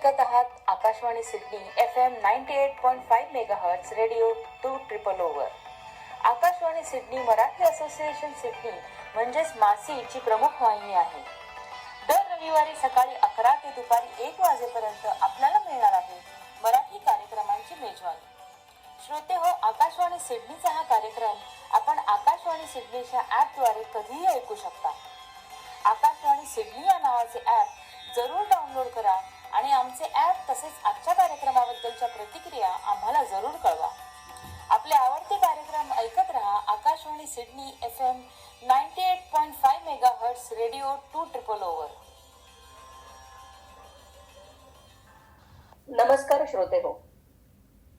ऐकत आहात Akashvani Sydney FM 98.5 megahertz radio 2 Akashvani Sydney Marathi association Sydney म्हणजेच मासीची प्रमुख वाहिनी आहे. दर रविवारी सकाळी 11 ते दुपारी 1 वाजेपर्यंत आपल्याला मिळणार आहे मराठी कार्यक्रमांची मेजवानी. श्रोते हो, आकाशवाणी सिडनीचा हा कार्यक्रम आपण आकाशवाणी सिडनीच्या ॲपद्वारे कधीही ऐकू शकता. आकाशवाणी सिडनी या नावाचे ॲप जरूर डाउनलोड करा आणि आमचे ॲप तसेच आजच्या कार्यक्रमाबद्दलच्या प्रतिक्रिया आम्हाला जरूर कळवा. आपले आवडते कार्यक्रम ऐकत रहा. Akashvani Sydney FM 98.5 megahertz radio 2 नमस्कार श्रोते हो.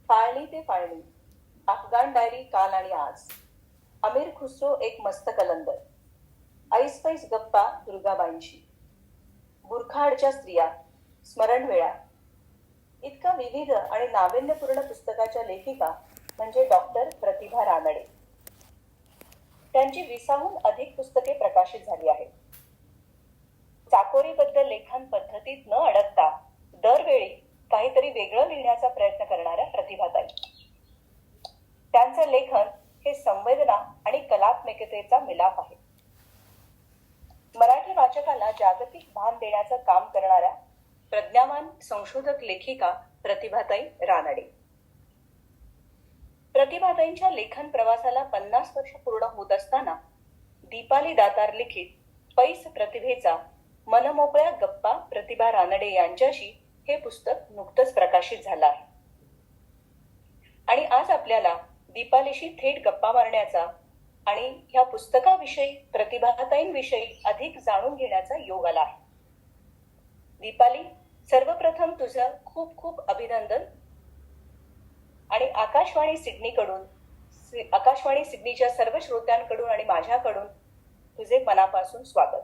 फाळणी ते फाळणी, अफगाण डायरी काल आणि आज, अमीर खुसरो एक मस्त कलंदर, ऐसपैस गप्पा दुर्गाबाईंशी, बुरखाडच्या स्त्रिया, स्मरणवेळा, इतका विविध आणि नाविन्यपूर्ण पुस्तकाच्या लेखिका म्हणजे डॉक्टर प्रतिभा रानडे. त्यांची 20हून अधिक पुस्तके प्रकाशित झाली आहेत. चाकोरीबद्ध लेखन पद्धतीत न अडकता दरवेळी काहीतरी वेगळं लिहिण्याचा प्रयत्न करणाऱ्या प्रतिभाताई. त्यांचं लेखन हे संवेदना आणि कलात्मकतेचा मिलाप आहे. मराठी वाचकाला जागतिक भान देण्याचं काम करणाऱ्या प्रज्ञावान संशोधक लेखिका प्रतिभाताई रानडे. प्रतिभाताईंच्या लेखन प्रवासाला 50 वर्ष पूर्ण होत असताना दीपाली दातार लिखित पैस प्रतिभेचा मनमोकळ्या गप्पा प्रतिभा रानडे यांच्याशी हे पुस्तक नुकतंच प्रकाशित झालं आहे. आणि आज आपल्याला दीपालीशी थेट गप्पा मारण्याचा आणि ह्या पुस्तकाविषयी, प्रतिभाताईंविषयी अधिक जाणून घेण्याचा योग आला आहे. दीपाली, सर्वप्रथम तुझं खूप खूप अभिनंदन आणि आकाशवाणी सिडनीच्या सर्व श्रोत्यांकडून आणि माझ्याकडून तुझे मनापासून स्वागत.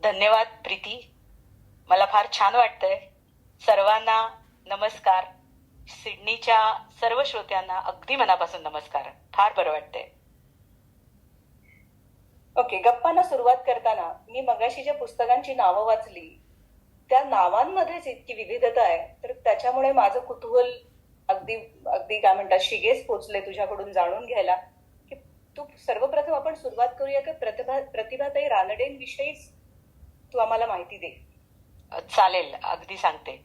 धन्यवाद प्रीती. मला फार छान वाटतंय. सर्वांना नमस्कार. सिडनीच्या सर्व श्रोत्यांना अगदी मनापासून नमस्कार. फार बरं वाटतंय. ओके, गप्पांना सुरुवात करताना मी मगाशी ज्या पुस्तकांची नावं वाचली त्या नावांमध्येच इतकी विविधता आहे, तर त्याच्यामुळे माझं कुतूहल अगदी अगदी काय म्हणतात शिगेस पोचले तुझ्याकडून जाणून घ्यायला की तू सर्वप्रथम आपण सुरुवात करूया की प्रतिभाताई रानडेंविषयीच तू आम्हाला माहिती दे. चालेल, अगदी सांगते.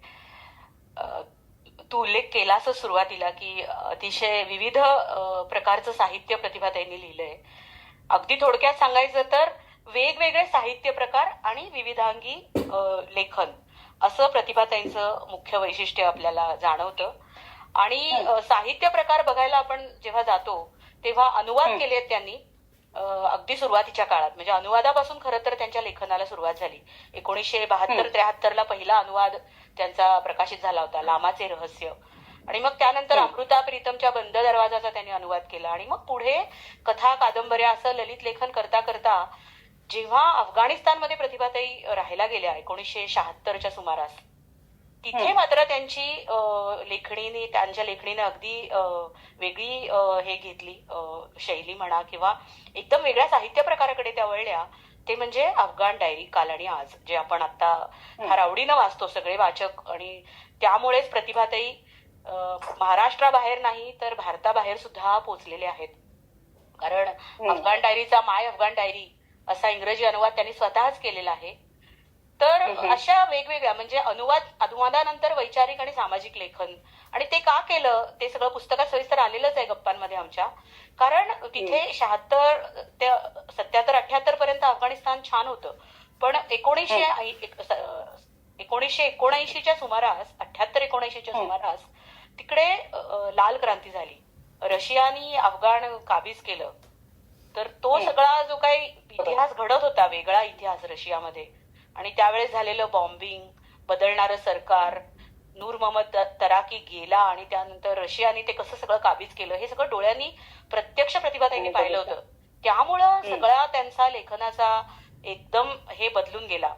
तू उल्लेख केलास सुरुवातीला की अतिशय विविध प्रकारचं साहित्य प्रतिभाताईंनी लिहिलंय. अगदी थोडक्यात सांगायचं तर वेगवेगळे साहित्य प्रकार आणि विविधांगी लेखन असं प्रतिभाताईंचं मुख्य वैशिष्ट्य आपल्याला जाणवतं. आणि साहित्य प्रकार बघायला आपण जेव्हा जातो तेव्हा अनुवाद केलेत त्यांनी अगदी सुरुवातीच्या काळात. म्हणजे अनुवादापासून खरं तर त्यांच्या लेखनाला सुरुवात झाली. 1972-73 पहिला अनुवाद त्यांचा प्रकाशित झाला होता, लामाचे रहस्य. आणि मग त्यानंतर अमृता प्रीतमच्या बंद दरवाजाचा त्यांनी अनुवाद केला. आणि मग पुढे कथा, कादंबऱ्या असं ललित लेखन करता करता जेव्हा अफगाणिस्तानमध्ये प्रतिभाताई राहायला गेल्या 1976च्या सुमारास, तिथे मात्र त्यांच्या लेखणीने अगदी वेगळी हे घेतली शैली म्हणा किंवा एकदम वेगळ्या साहित्य प्रकाराकडे त्या वळल्या. ते म्हणजे अफगाण डायरी काल आणि आज, जे आपण आता फार आवडीनं वाचतो सगळे वाचक. आणि त्यामुळेच प्रतिभाताई महाराष्ट्राबाहेर नाही तर भारताबाहेर सुद्धा पोहोचलेले आहेत. कारण अफगाण डायरीचा माय अफगाण डायरी असा इंग्रजी अनुवाद त्यांनी स्वतःच केलेला आहे. तर अशा वेगवेगळ्या म्हणजे अनुवादानंतर वैचारिक आणि सामाजिक लेखन. आणि ते का केलं ते सगळं पुस्तकात सविस्तर आलेलंच आहे गप्पांमध्ये आमच्या. कारण तिथे 76 ते 77-78 पर्यंत अफगाणिस्तान छान होतं. पण 1979च्या सुमारास, 78-79च्या सुमारास तिकडे लाल क्रांती झाली. रशियानी अफगाण काबीज केलं. तर तो सगळा जो काही इतिहास घडत होता, वेगळा इतिहास रशियामध्ये, आणि त्यावेळेस झालेलं बॉम्बिंग, बदलणारं सरकार, नूर मोहम्मद तराकी गेला आणि त्यानंतर रशियाने ते कसं सगळं काबीज केलं, हे सगळं डोळ्यांनी प्रत्यक्ष प्रतिभाताईंनी पाहिलं होतं. त्यामुळं सगळा त्यांचा लेखनाचा एकदम हे बदलून गेला.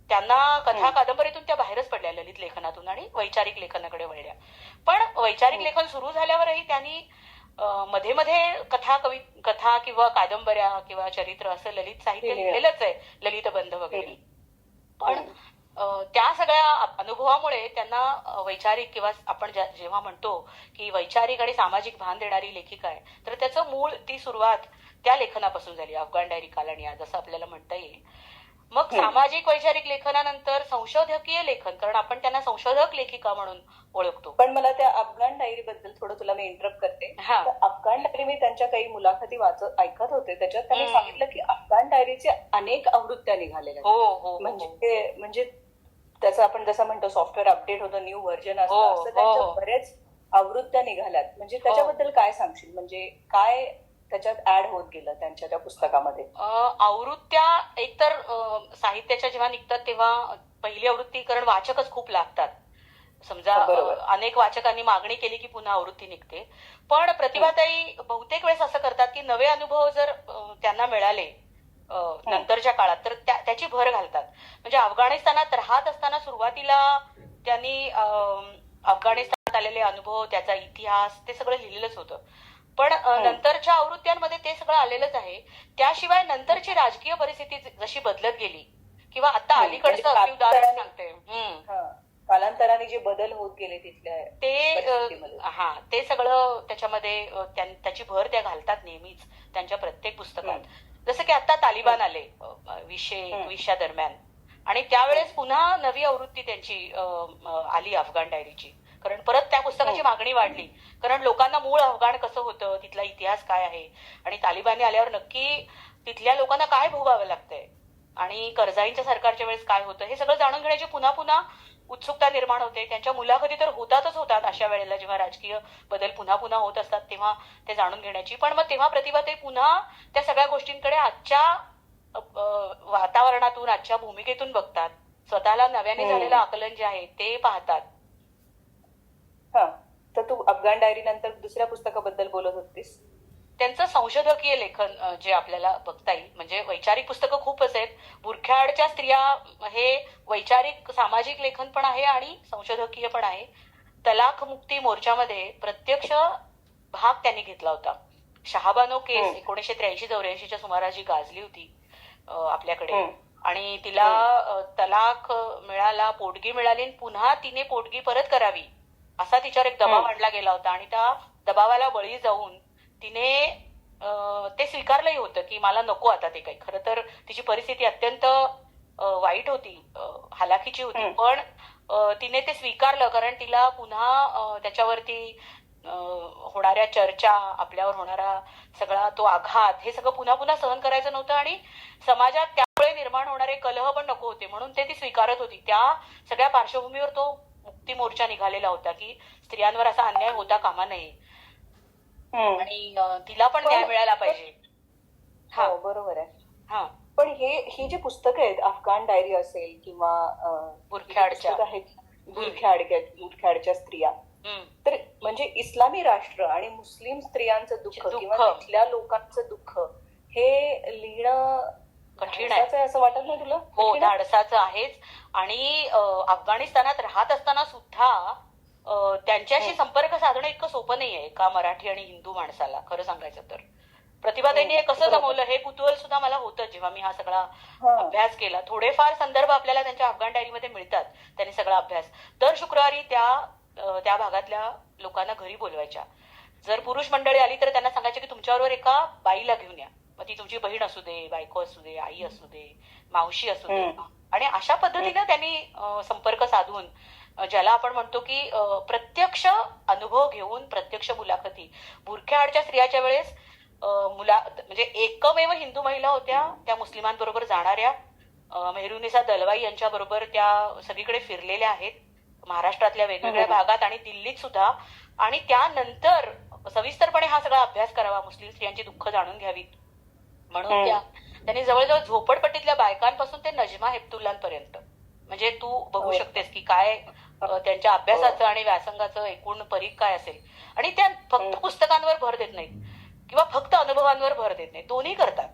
त्यांना कथा कादंबरीतून त्या बाहेरच पडल्या, ललित लेखनातून, आणि वैचारिक लेखनाकडे वळल्या. पण वैचारिक लेखन सुरू झाल्यावरही त्यांनी मध्ये मध्ये कथा किंवा कादंबऱ्या किंवा चरित्र असं ललित साहित्य लिहिलेलंच आहे, ललितबंध वगैरे. पण त्या सगळ्या अनुभवामुळे त्यांना वैचारिक किंवा आपण जेव्हा म्हणतो की वैचारिक आणि सामाजिक भान देणारी लेखिका आहे, तर त्याचं मूळ ती सुरुवात त्या लेखनापासून झाली, अफगाण डायरी कालनिया जसं आपल्याला म्हणता येईल. मग सामाजिक वैचारिक लेखनानंतर संशोधकीय लेखन, कारण आपण त्यांना संशोधक लेखिका म्हणून ओळखतो. पण मला त्या अफगाण डायरी बद्दल थोडं तुला मी इंटरप्ट करते. हा. तर अफगाण डायरी मी त्यांच्या काही मुलाखती ऐकत होते, त्याच्यात त्यांनी सांगितलं की अफगाण डायरीचे अनेक आवृत्त्या निघालेल्या हो आहेत. हो म्हणजे त्याचं आपण जसं म्हणतो सॉफ्टवेअर अपडेट होतं, न्यू व्हर्जन असतं, हो, असं त्यांच्या हो. बरेच आवृत्त्या निघाल्यात. म्हणजे त्याच्याबद्दल काय सांगशील, म्हणजे काय त्याच्यात ऍड होत गेलं त्यांच्या त्या पुस्तकामध्ये? आवृत्त्या एकतर साहित्याच्या जेव्हा निघतात तेव्हा पहिली आवृत्ती, कारण वाचकच खूप लागतात. समजा बरोबर. अनेक वाचकांनी मागणी केली की पुन्हा आवृत्ती निघते. पण प्रतिभाताई बहुतेक वेळेस असं करतात की नवे अनुभव जर त्यांना मिळाले नंतरच्या काळात, तर त्याची भर घालतात. म्हणजे अफगाणिस्तानात राहत असताना सुरुवातीला त्यांनी अफगाणिस्तानात आलेले अनुभव, त्याचा इतिहास, ते सगळं लिहिलेलंच होतं. पण नंतरच्या आवृत्त्यांमध्ये ते सगळं आलेलंच आहे. त्याशिवाय नंतरची राजकीय परिस्थिती जशी बदलत गेली, किंवा आता अलीकडचं अगदी उदाहरण सांगते, कालांतराने जे बदल होत गेले तिथल्या ते सगळं त्याच्यामध्ये त्याची भर त्या घालतात नेहमीच त्यांच्या प्रत्येक पुस्तकात. जसं की आता तालिबान आले 2021 दरम्यान, आणि त्यावेळेस पुन्हा नवी आवृत्ती त्यांची आली अफगाण डायरीची, कारण परत त्या पुस्तकाची मागणी वाढली. कारण लोकांना मूळ अफगाण कसं होतं, तिथला इतिहास काय आहे, आणि तालिबानी आल्यावर नक्की तिथल्या लोकांना काय भोगावं लागतंय, आणि करझाईंच्या सरकारच्या वेळेस काय होतं, हे सगळं जाणून घेण्याची पुन्हा पुन्हा उत्सुकता निर्माण होते. त्यांच्या मुलाखती तर होतात अशा वेळेला, जेव्हा राजकीय बदल पुन्हा पुन्हा होत असतात तेव्हा ते जाणून घेण्याची. पण मग तेव्हा प्रतिभा ते पुन्हा त्या सगळ्या गोष्टींकडे आजच्या वातावरणातून, आजच्या भूमिकेतून बघतात. स्वतःला नव्याने झालेलं आकलन जे आहे ते पाहतात. तर तू अफगाण डायरी नंतर दुसऱ्या पुस्तकाबद्दल बोलत होतीस. त्यांचं संशोधकीय लेखन जे आपल्याला बघता येईल, म्हणजे वैचारिक पुस्तकं खूपच आहेत. बुरख्याडच्या स्त्रिया हे वैचारिक सामाजिक लेखन पण आहे आणि संशोधकीय पण आहे. तलाक मुक्ती मोर्चामध्ये प्रत्यक्ष भाग त्यांनी घेतला होता. शहाबानो केस 1983-84च्या सुमारास जी गाजली होती आपल्याकडे, आणि तिला तलाक मिळाला, पोटगी मिळाली, पुन्हा तिने पोटगी परत करावी असा तिच्यावर एक दबाव आणला गेला होता, आणि त्या दबावाला बळी जाऊन तिने ते स्वीकारलंही होतं की मला नको आता ते काही. खरं तर तिची परिस्थिती अत्यंत वाईट होती, हालाखीची होती, पण तिने ते स्वीकारलं, कारण तिला पुन्हा त्याच्यावरती होणाऱ्या चर्चा, आपल्यावर होणारा सगळा तो आघात, हे सगळं पुन्हा पुन्हा सहन करायचं नव्हतं, आणि समाजात त्यामुळे निर्माण होणारे कलह पण नको होते, म्हणून ती स्वीकारत होती. त्या सगळ्या पार्श्वभूमीवर तो मुक्ती मोर्चा निघालेला होता की स्त्रियांवर असा अन्याय होता कामा नये, आणि तिला पण न्याय मिळायला पाहिजे. हा, बरोबर आहे. हा, पण ही जी पुस्तकं आहेत, अफगाण डायरी असेल किंवा बुरख्याडच्या स्त्रिया, तर म्हणजे इस्लामी राष्ट्र आणि मुस्लिम स्त्रियांचं दुःख किंवा तिथल्या लोकांचं दुःख हे लिहिणं कठीण आहे असं वाटत नाही तुला? हो, धाडसाचं आहेच. आणि अफगाणिस्तानात राहत असताना सुद्धा त्यांच्याशी संपर्क साधणं इतकं सोपं नाहीये एका मराठी आणि हिंदू माणसाला, खरं सांगायचं तर. प्रतिभाताईंनी हे कसं जमवलं, हे कुतूहल सुद्धा मला होतं जेव्हा मी हा सगळा अभ्यास केला. थोडेफार संदर्भ आपल्याला त्यांच्या अफगाण डायरीमध्ये मिळतात. त्यांनी सगळा अभ्यास दर शुक्रवारी त्या भागातल्या लोकांना घरी बोलवायच्या. जर पुरुष मंडळी आली तर त्यांना सांगायचे की तुमच्याबरोबर एका बाईला घेऊन या, मग ती तुमची बहीण असू दे, बायको असू दे, आई असू दे, मावशी असू दे, आणि अशा पद्धतीने त्यांनी संपर्क साधून, ज्याला आपण म्हणतो की प्रत्यक्ष अनुभव घेऊन प्रत्यक्ष मुलाखती. बुरख्याआडच्या स्त्रियाच्या वेळेस म्हणजे एकमेव हिंदू महिला होत्या त्या मुस्लिमांबरोबर जाणाऱ्या. मेहरुनिसा दलवाई यांच्या बरोबर त्या सगळीकडे फिरलेल्या आहेत, महाराष्ट्रातल्या वेगवेगळ्या भागात आणि दिल्लीत सुद्धा. आणि त्यानंतर सविस्तरपणे हा सगळा अभ्यास करावा, मुस्लिम स्त्रियांची दुःख जाणून घ्यावीत म्हणून त्यांनी जवळजवळ झोपडपट्टीतल्या बायकांपासून ते नजमा हेपतुल्लांपर्यंत, म्हणजे तू बघू शकतेस की काय त्यांच्या अभ्यासाचं आणि व्यासंगाचं एकूण परीघ काय असेल. आणि त्या फक्त पुस्तकांवर भर देत नाहीत किंवा फक्त अनुभवांवर भर देत नाही, दोन्ही करतात.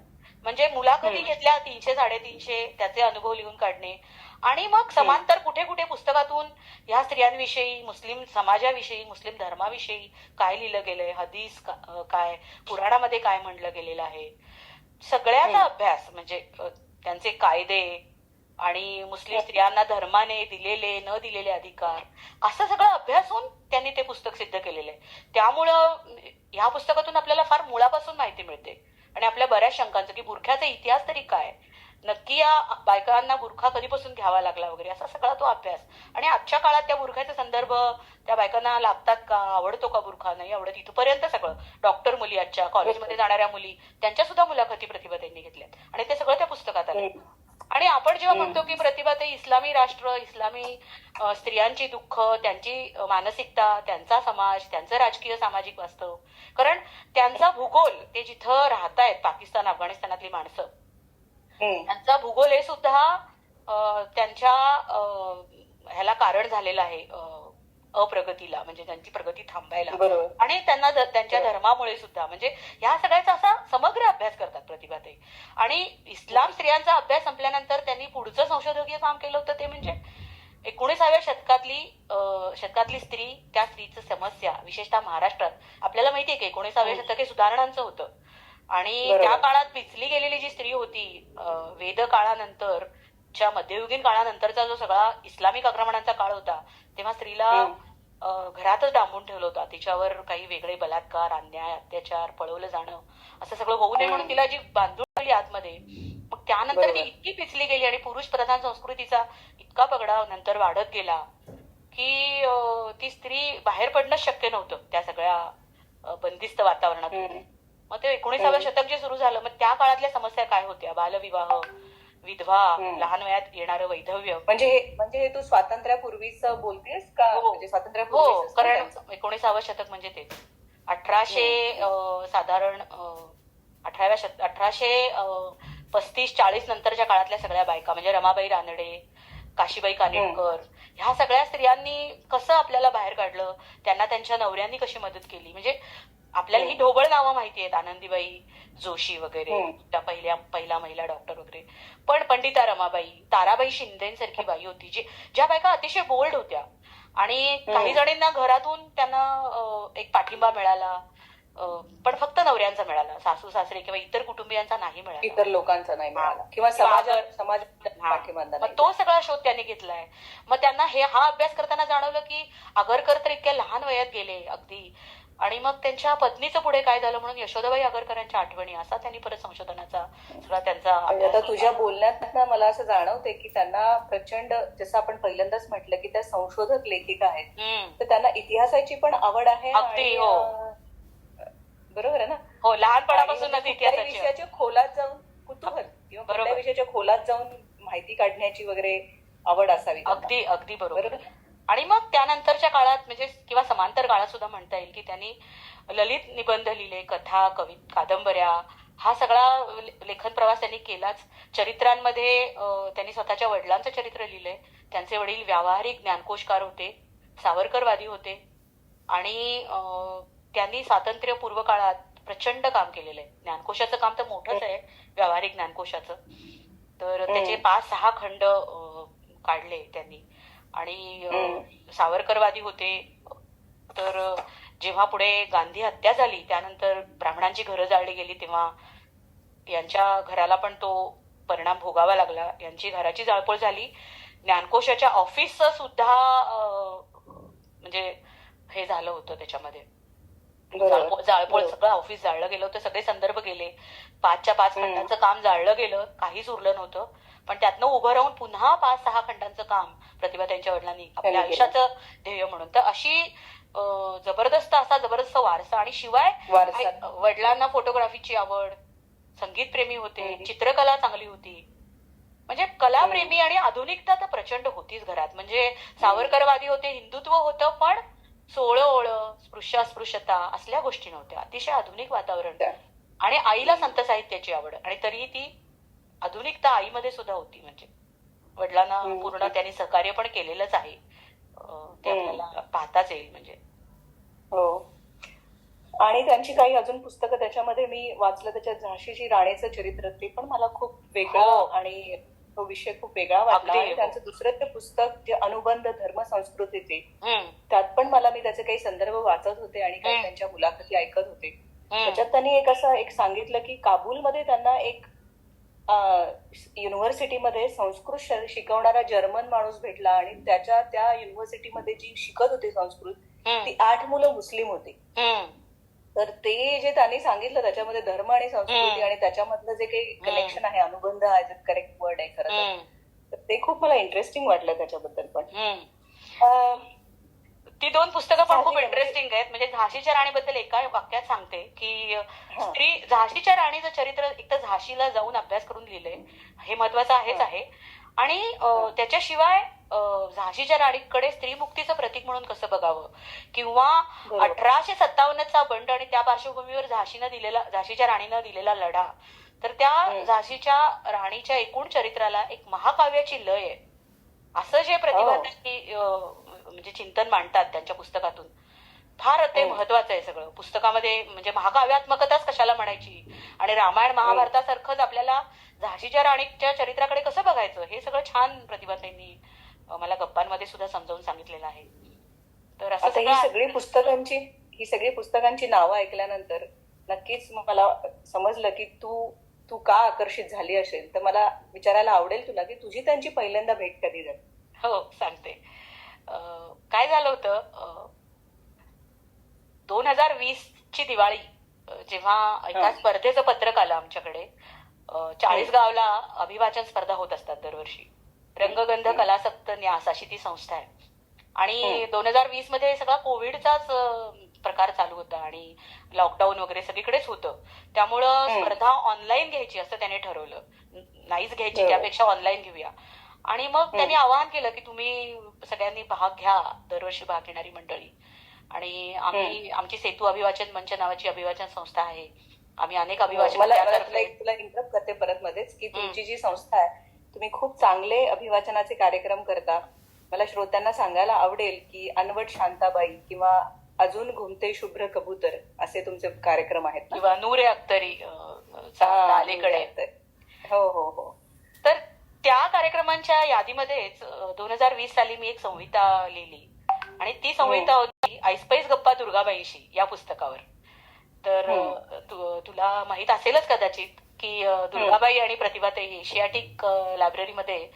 म्हणजे मुलाखती घेतल्या 300-350, त्याचे अनुभव लिहून काढणे, आणि मग समांतर कुठे कुठे पुस्तकातून ह्या स्त्रियांविषयी, मुस्लिम समाजाविषयी, मुस्लिम धर्माविषयी काय लिहिलं गेलंय, हदीस काय, पुराणामध्ये काय म्हणलं गेलेलं आहे, सगळ्याचा अभ्यास. म्हणजे त्यांचे कायदे, आणि मुस्लिम स्त्रियांना धर्माने दिलेले न दिलेले अधिकार, असं सगळं अभ्यासून त्यांनी ते पुस्तक सिद्ध केलेलं आहे. त्यामुळं ह्या पुस्तकातून आपल्याला फार मुळापासून माहिती मिळते आणि आपल्या बऱ्याच शंकांचं की बुरख्याचा इतिहास तरी काय, नक्की या बायकांना बुरखा कधीपासून घ्यावा लागला वगैरे, असा सगळा तो अभ्यास. आणि आजच्या काळात त्या बुरख्याचे संदर्भ त्या बायकांना लागतात का, आवडतो का बुरखा, नाही आवडत, इथपर्यंत सगळं. डॉक्टर मुली, आजच्या कॉलेजमध्ये जाणाऱ्या मुली, त्यांच्या सुद्धा मुलाखती प्रतिभाताईंनी घेतल्यात आणि ते सगळं त्या पुस्तकात आले. आणि आपण जेव्हा म्हणतो की प्रतिभाताई इस्लामी राष्ट्र, इस्लामी स्त्रियांची दुःख, त्यांची मानसिकता, त्यांचा समाज, त्यांचं राजकीय सामाजिक वास्तव, कारण त्यांचा भूगोल, ते जिथं राहतायत पाकिस्तान अफगाणिस्तानातली माणसं, त्यांचा भूगोल हे सुद्धा त्यांच्या ह्याला कारण झालेलं आहे, अप्रगतीला, म्हणजे त्यांची प्रगती थांबायला. आणि त्यांना त्यांच्या धर्मामुळे सुद्धा, म्हणजे ह्या सगळ्याचा असा समग्र अभ्यास करतात प्रतिभाताई. आणि इस्लाम स्त्रियांचा अभ्यास संपल्यानंतर त्यांनी पुढचं संशोधकीय काम केलं होतं ते म्हणजे 19व्या शतकातली स्त्री, त्या स्त्रीचं समस्या, विशेषतः महाराष्ट्रात. आपल्याला माहितीये की 19व्या शतक हे सुधारणांचं होतं आणि त्या काळात पिचली गेलेली जी स्त्री होती, वेद काळानंतरच्या मध्ययुगीन काळानंतरचा जो सगळा इस्लामिक आक्रमणांचा काळ होता, तेव्हा स्त्रीला घरातच डांबून ठेवलं होतं. तिच्यावर काही वेगळे बलात्कार, अन्याय, अत्याचार, पळवलं जाणं, असं सगळं होऊ नये म्हणून तिला जी बांधून ठेवली आतमध्ये. मग त्यानंतर ती इतकी पिचली गेली आणि पुरुष प्रधान संस्कृतीचा इतका पगडा नंतर वाढत गेला की ती स्त्री बाहेर पडणंच शक्य नव्हतं त्या सगळ्या बंदिस्त वातावरणातून. मग ते 19व्या शतक जे सुरू झालं, मग त्या काळातल्या समस्या काय होत्या, बालविवाह, विधवा, लहान वयात येणारं वैधव्य. म्हणजे तू स्वातंत्र्यापूर्वीच बोलतेस का? म्हणजे स्वातंत्र्यापूर्वी, कारण 19व्या शतक म्हणजे ते 1835-40 नंतरच्या काळातल्या सगळ्या बायका, म्हणजे रमाबाई रानडे, काशीबाई कानिटकर, ह्या सगळ्या स्त्रियांनी कसं आपल्याला बाहेर काढलं, त्यांना त्यांच्या नवऱ्यांनी कशी मदत केली. म्हणजे आपल्याला ही ढोबळ नावं माहिती आहेत, आनंदीबाई जोशी वगैरे, त्या पहिला महिला डॉक्टर वगैरे, पण पंडिता रमाबाई, ताराबाई शिंदेसारखी बाई होती, ज्या बायका अतिशय बोल्ड होत्या. आणि काही जणींना घरातून त्यांना एक पाठिंबा मिळाला, पण फक्त नवऱ्यांचा मिळाला, सासू सासरे किंवा इतर कुटुंबियांचा नाही मिळाला, इतर लोकांचा नाही मिळाला, किंवा समाज पाठिंबा. मग तो सगळा शोध त्यांनी घेतलाय. मग त्यांना हा अभ्यास करताना जाणवलं की आगरकर तर इतक्या लहान वयात गेले अगदी, आणि मग त्यांच्या पत्नीचं पुढे काय झालं म्हणून यशोदाबाई आगरकरांच्या आठवणी, असा त्यांनी परत संशोधनाचा सगळा त्यांचा. आता तुझ्या बोलण्यात मला असं जाणवते की त्यांना प्रचंड, जसं आपण पहिल्यांदाच म्हटलं की त्या संशोधक लेखिका आहेत, तर त्यांना इतिहासाची पण आवड आहे. अगदी, हो, बरोबर आहे ना. हो, लहानपणापासूनच इतिहासाची विषयाच्या खोलात जाऊन कुतूहल किंवा कुठल्या विषयाच्या खोलात जाऊन माहिती काढण्याची वगैरे आवड असावी. अगदी अगदी बरोबर. आणि मग त्यानंतरच्या काळात, म्हणजे किंवा समांतर काळात सुद्धा म्हणता येईल की त्यांनी ललित निबंध लिहिले, कथा, कादंबऱ्या, हा सगळा लेखन प्रवास त्यांनी केलाच. चरित्रांमध्ये त्यांनी स्वतःच्या वडिलांचं चरित्र लिहिलंय. त्यांचे वडील व्यावहारिक ज्ञानकोशकार होते, सावरकरवादी होते आणि त्यांनी स्वातंत्र्यपूर्व काळात प्रचंड काम केलेलं आहे. ज्ञानकोशाचं काम तर मोठंच आहे, व्यावहारिक ज्ञानकोशाचं. तर त्याचे 5-6 खंड काढले त्यांनी. आणि सावरकरवादी होते. तर जेव्हा पुढे गांधी हत्या झाली, त्यानंतर ब्राह्मणांची घरं जाळली गेली, तेव्हा यांच्या घराला पण तो परिणाम भोगावा लागला. यांची घराची जाळपोळ झाली. ज्ञानकोशाच्या ऑफिसचं सुद्धा म्हणजे हे झालं होतं, त्याच्यामध्ये जाळपोळ, सगळं ऑफिस जाळलं गेलं होतं, सगळे संदर्भ गेले, 5च्या 5 खंडांचं काम जाळलं गेलं, काहीच उरलं नव्हतं. पण त्यातनं उभं राहून पुन्हा 5-6 खंडांचं काम प्रतिभा त्यांच्या वडिलांनी आपल्या आयुष्याचं ध्येय म्हणून. तर अशी जबरदस्त वारसा. आणि शिवाय वडिलांना फोटोग्राफीची आवड, संगीतप्रेमी होते, चित्रकला चांगली होती, म्हणजे कलाप्रेमी. आणि आधुनिकता तर प्रचंड होतीच घरात. म्हणजे सावरकरवादी होते, हिंदुत्व होतं, पण सोळं स्पृश्यता असल्या गोष्टी नव्हत्या. अतिशय आधुनिक वातावरण. आणि आईला संत साहित्याची आवड, आणि तरीही ती आधुनिकता आईमध्ये सुद्धा होती. म्हणजे वडिलांना पूर्ण त्यांनी सहकार्य पण केलेलंच आहे, ते आपल्याला पाहताच येईल. म्हणजे हो. आणि त्यांची काही अजून पुस्तकं त्याच्यामध्ये मी वाचलं, त्याच्यात झाशीची राणीचं चरित्र, ते पण मला खूप वेगळं आणि तो विषय खूप वेगळा वाटला. आणि त्यांचं दुसरं ते पुस्तक जे अनुबंध धर्म संस्कृतीचे, त्यात पण मी त्याचे काही संदर्भ वाचत होते आणि काही त्यांच्या मुलाखती ऐकत होते. त्याच्यात त्यांनी एक सांगितलं की काबूलमध्ये त्यांना एक युनिव्हर्सिटीमध्ये संस्कृत शिकवणारा जर्मन माणूस भेटला आणि त्या युनिव्हर्सिटीमध्ये जी शिकत होती संस्कृत ती 8 मुलं मुस्लिम होती. तर ते जे त्यांनी सांगितलं त्याच्यामध्ये धर्म आणि संस्कृती आणि त्याच्यामधलं जे काही कनेक्शन आहे, अनुबंध हा करेक्ट वर्ड आहे खरं तर ते खूप मला इंटरेस्टिंग वाटलं त्याच्याबद्दल पण. ती 2 पुस्तकं पण खूप इंटरेस्टिंग आहेत. म्हणजे झाशीच्या राणीबद्दल एका वाक्यात सांगते की स्त्री झाशीच्या राणीचं चरित्र एक तर झाशीला जाऊन अभ्यास करून लिहिलंय, हे महत्वाचं आहेच आहे. आणि त्याच्याशिवाय झाशीच्या राणीकडे स्त्रीमुक्तीचं प्रतीक म्हणून कसं बघावं किंवा 1857चा बंड आणि त्या पार्श्वभूमीवर झाशीच्या राणीनं दिलेला लढा, तर त्या झाशीच्या राणीच्या एकूण चरित्राला एक महाकाव्याची लय आहे असं जे प्रतिभाताई म्हणजे चिंतन मांडतात त्यांच्या पुस्तकातून. फार ते महत्वाचं आहे सगळं पुस्तकामध्ये. म्हणजे महाकाव्यात्मकताच कशाला म्हणायची आणि रामायण महाभारतासारखंच आपल्याला झाशीच्या राणीच्या चरित्राकडे कसं बघायचं हे सगळं छान प्रतिभाताईंनी मला गप्पांमध्ये सुद्धा समजावून सांगितलेलं आहे. तर असं ही सगळी पुस्तकांची नावं ऐकल्यानंतर नक्कीच मला समजलं की तू का आकर्षित झाली असेल. तर मला विचारायला आवडेल तुला की तुझी त्यांची पहिल्यांदा भेट कधी झाली. हो सांगते. काय झालं होतं 2020ची दिवाळी जेव्हा एका स्पर्धेचं पत्रक आलं आमच्याकडे. चाळीसगावला अभिवाचन स्पर्धा होत असतात दरवर्षी. रंगगंध कलासक्त न्यास अशी ती संस्था आहे आणि 2020 मध्ये सगळा कोविडचाच प्रकार चालू होता आणि लॉकडाऊन वगैरे सगळीकडेच होतं. त्यामुळं स्पर्धा ऑनलाईन घ्यायची असं त्याने ठरवलं. नाहीच घ्यायची त्यापेक्षा ऑनलाईन घेऊया. आणि मग त्यांनी आवाहन केलं की तुम्ही सगळ्यांनी भाग घ्या, दरवर्षी भाग घेणारी मंडळी. आणि आमची सेतू अभिवाचन मंच नावाची अभिवाचन संस्था आहे. आम्ही अनेक अभिवाचन तुला इंटरप्ट करते परत मध्येच की तुमची जी संस्था आहे तुम्ही खूप चांगले अभिवाचनाचे कार्यक्रम करता. मला श्रोत्यांना सांगायला आवडेल की अनवट शांताबाई किंवा अजून घुमते शुभ्र कबूतर असे तुमचे कार्यक्रम आहेत किंवा नूर अख्तरी अलीकडे. हो हो हो. तर त्या कार्यक्रमांच्या यादीमध्येच 2020 साली मी एक संहिता लिहिली आणि ती संहिता होती ऐसपैस गप्पा दुर्गाबाईंशी या पुस्तकावर. तर तुला माहित असेलच कदाचित की दुर्गाबाई आणि प्रतिभाताई एशियाटिक लायब्ररीमध्ये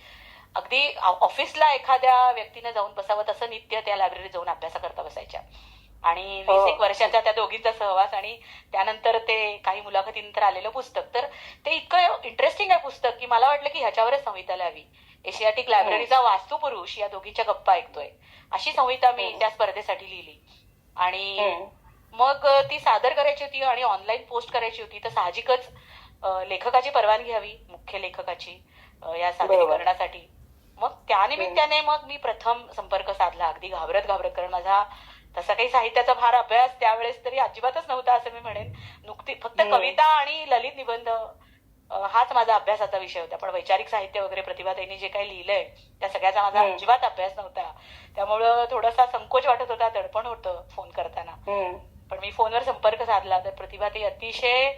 अगदी ऑफिसला एखाद्या व्यक्तीने जाऊन बसावं तसं नित्य त्या लायब्ररीत जाऊन अभ्यास करता बसायच्या. आणि 20 वर्षाचा त्या दोघींचा सहवास आणि त्यानंतर ते काही मुलाखतीनंतर आलेलं पुस्तक. तर ते इतकं इंटरेस्टिंग आहे पुस्तक की मला वाटलं की ह्याच्यावरच संहिता लिहावी. एशियाटिक लायब्ररीचा वास्तुपुरुष या दोघींच्या गप्पा ऐकतोय अशी संहिता मी त्या स्पर्धेसाठी लिहिली. आणि मग ती सादर करायची होती आणि ऑनलाईन पोस्ट करायची होती. तर साहजिकच लेखकाची परवानगी हवी, मुख्य लेखकाची या सादरीकरणासाठी. मग त्यानिमित्ताने मग मी प्रथम संपर्क साधला अगदी घाबरत कारण माझा तसा काही साहित्याचा फार अभ्यास त्यावेळेस तरी अजिबातच नव्हता असं मी म्हणेन. नुकती फक्त कविता आणि ललित निबंध हाच माझा अभ्यासाचा विषय होता. पण वैचारिक साहित्य वगैरे प्रतिभाताईंनी जे काही लिहिलंय त्या सगळ्याचा माझा अजिबात अभ्यास नव्हता. त्यामुळं थोडासा संकोच वाटत होता, दडपण होतं फोन करताना. पण मी फोनवर संपर्क साधला तर प्रतिभाताई अतिशय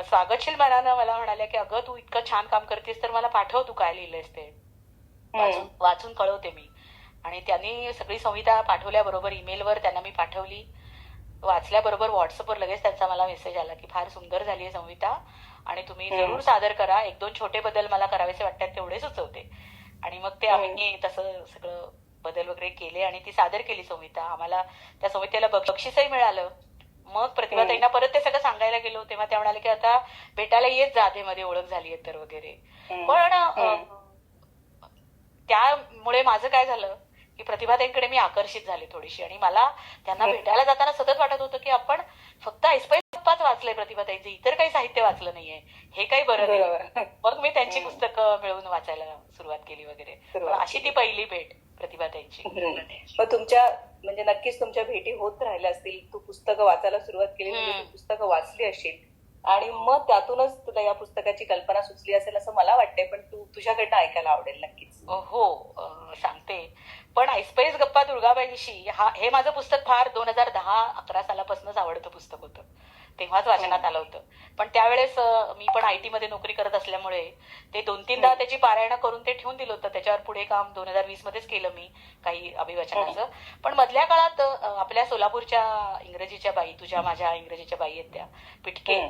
स्वागतशील मनानं मला म्हणाल्या की अगं तू इतकं छान काम करतेस तर मला पाठव, तू काय लिहिलंयस ते वाचून कळवते मी. आणि त्यांनी सगळी संहिता पाठवल्याबरोबर ईमेलवर त्यांना मी पाठवली. वाचल्याबरोबर व्हॉट्सअपवर लगेच त्यांचा मला मेसेज आला की फार सुंदर झाली आहे संहिता आणि तुम्ही जरूर सादर करा. 1-2 छोटे बदल मला करावेसे वाटतात तेवढे सुचवते. आणि मग ते आम्ही तसं सगळं बदल वगैरे केले आणि ती सादर केली संहिता. आम्हाला त्या संहितेला बक्षीसही मिळालं. मग प्रतिभाताईंना परत ते सगळं सांगायला गेलो तेव्हा त्या म्हणाले की आता भेटायला येत जा, मध्ये ओळख झाली आहे तर वगैरे. पण त्यामुळे माझं काय झालं की प्रतिभाताईंकडे मी आकर्षित झाले थोडीशी आणि मला त्यांना भेटायला जाताना सतत वाटत होतं की आपण फक्त ऐसपैस गप्पाच वाचलंय प्रतिभाताईंचं, इतर काही साहित्य वाचलं नाहीये, हे काही बरं नाही. मग मी त्यांची पुस्तकं मिळवून वाचायला सुरुवात केली वगैरे. अशी ती पहिली भेट प्रतिभाताईंची. मग तुमच्या म्हणजे नक्कीच तुमच्या भेटी होत राहिल्या असतील. तू पुस्तकं वाचायला सुरुवात केली म्हणजे तू पुस्तकं वाचली असशील आणि मग त्यातूनच तुला या पुस्तकाची कल्पना सुचली असेल असं मला वाटतंय. पण तुझ्याकडनं ऐकायला आवडेल नक्कीच. हो सांगते. पण ऐसपैस गप्पा दुर्गाबाईंशी हे माझं पुस्तक फार 2010-11 सालापासूनच आवडतं पुस्तक होतं. तेव्हाच वाचनात आलं होतं. पण त्यावेळेस मी पण IT मध्ये नोकरी करत असल्यामुळे ते 2-3दा त्याची पारायणं करून ते ठेवून दिलं होतं. त्याच्यावर पुढे काम 2020 मध्येच केलं मी काही अभिवाचनाचं. पण मधल्या काळात आपल्या सोलापूरच्या इंग्रजीच्या बाई, तुझ्या माझ्या इंग्रजीच्या बाई आहेत त्या पिटके,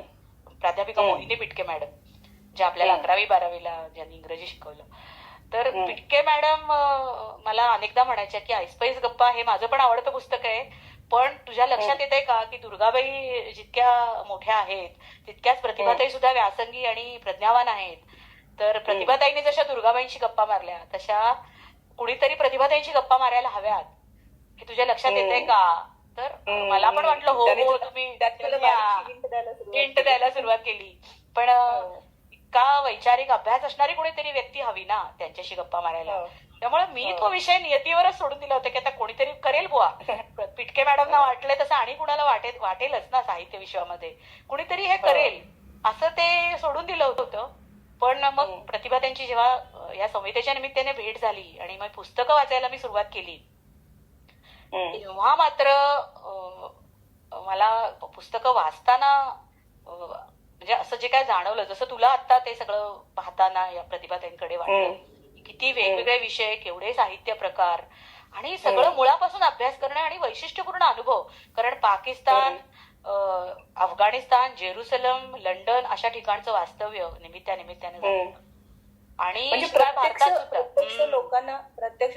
प्राध्यापिका मोहिनी पिटके मॅडम, जे आपल्याला 11वी-12वीला ज्यांनी इंग्रजी शिकवलं. तर पिटके मॅडम मला अनेकदा म्हणायच्या की ऐसपैस गप्पा हे माझं पण आवडतं पुस्तक आहे, पण तुझ्या लक्षात येत आहे का की दुर्गाबाई जितक्या मोठ्या आहेत तितक्याच प्रतिभाताई सुद्धा व्यासंगी आणि प्रज्ञावान आहेत. तर प्रतिभाताईंनी जशा दुर्गाबाईंशी गप्पा मारल्या तशा कुणीतरी प्रतिभाताईंशी गप्पा मारायला हव्यात, हे तुझ्या लक्षात येत आहे का? तर मला पण वाटलं हो हो तुम्ही हिंट द्यायला सुरुवात केली. पण इतका वैचारिक अभ्यास असणारी कुणीतरी व्यक्ती हवी ना त्यांच्याशी गप्पा मारायला. त्यामुळे मी तो विषय नियतीवरच सोडून दिला होता की आता कोणीतरी करेल बुवा. पिटके मॅडमना वाटलंय तसं आणि कुणाला वाटेलच ना साहित्य विश्वामध्ये कुणीतरी हे करेल असं ते सोडून दिलं होतं. पण मग प्रतिभा त्यांची जेव्हा या संहितेच्या निमित्ताने भेट झाली आणि मग पुस्तकं वाचायला मी सुरुवात केली तेव्हा मात्र मला पुस्तकं वाचताना म्हणजे असं जे काय जाणवलं, जसं तुला आता ते सगळं पाहताना या प्रतिभाताईंकडे वाटलं किती वेगवेगळे विषय, केवढे साहित्य प्रकार आणि सगळं मुळापासून अभ्यास करणे आणि वैशिष्ट्यपूर्ण अनुभव. कारण पाकिस्तान, अफगाणिस्तान, जेरुसलम, लंडन अशा ठिकाणचं वास्तव्य निमित्ताने झालं. आणि म्हणजे प्रत्यक्ष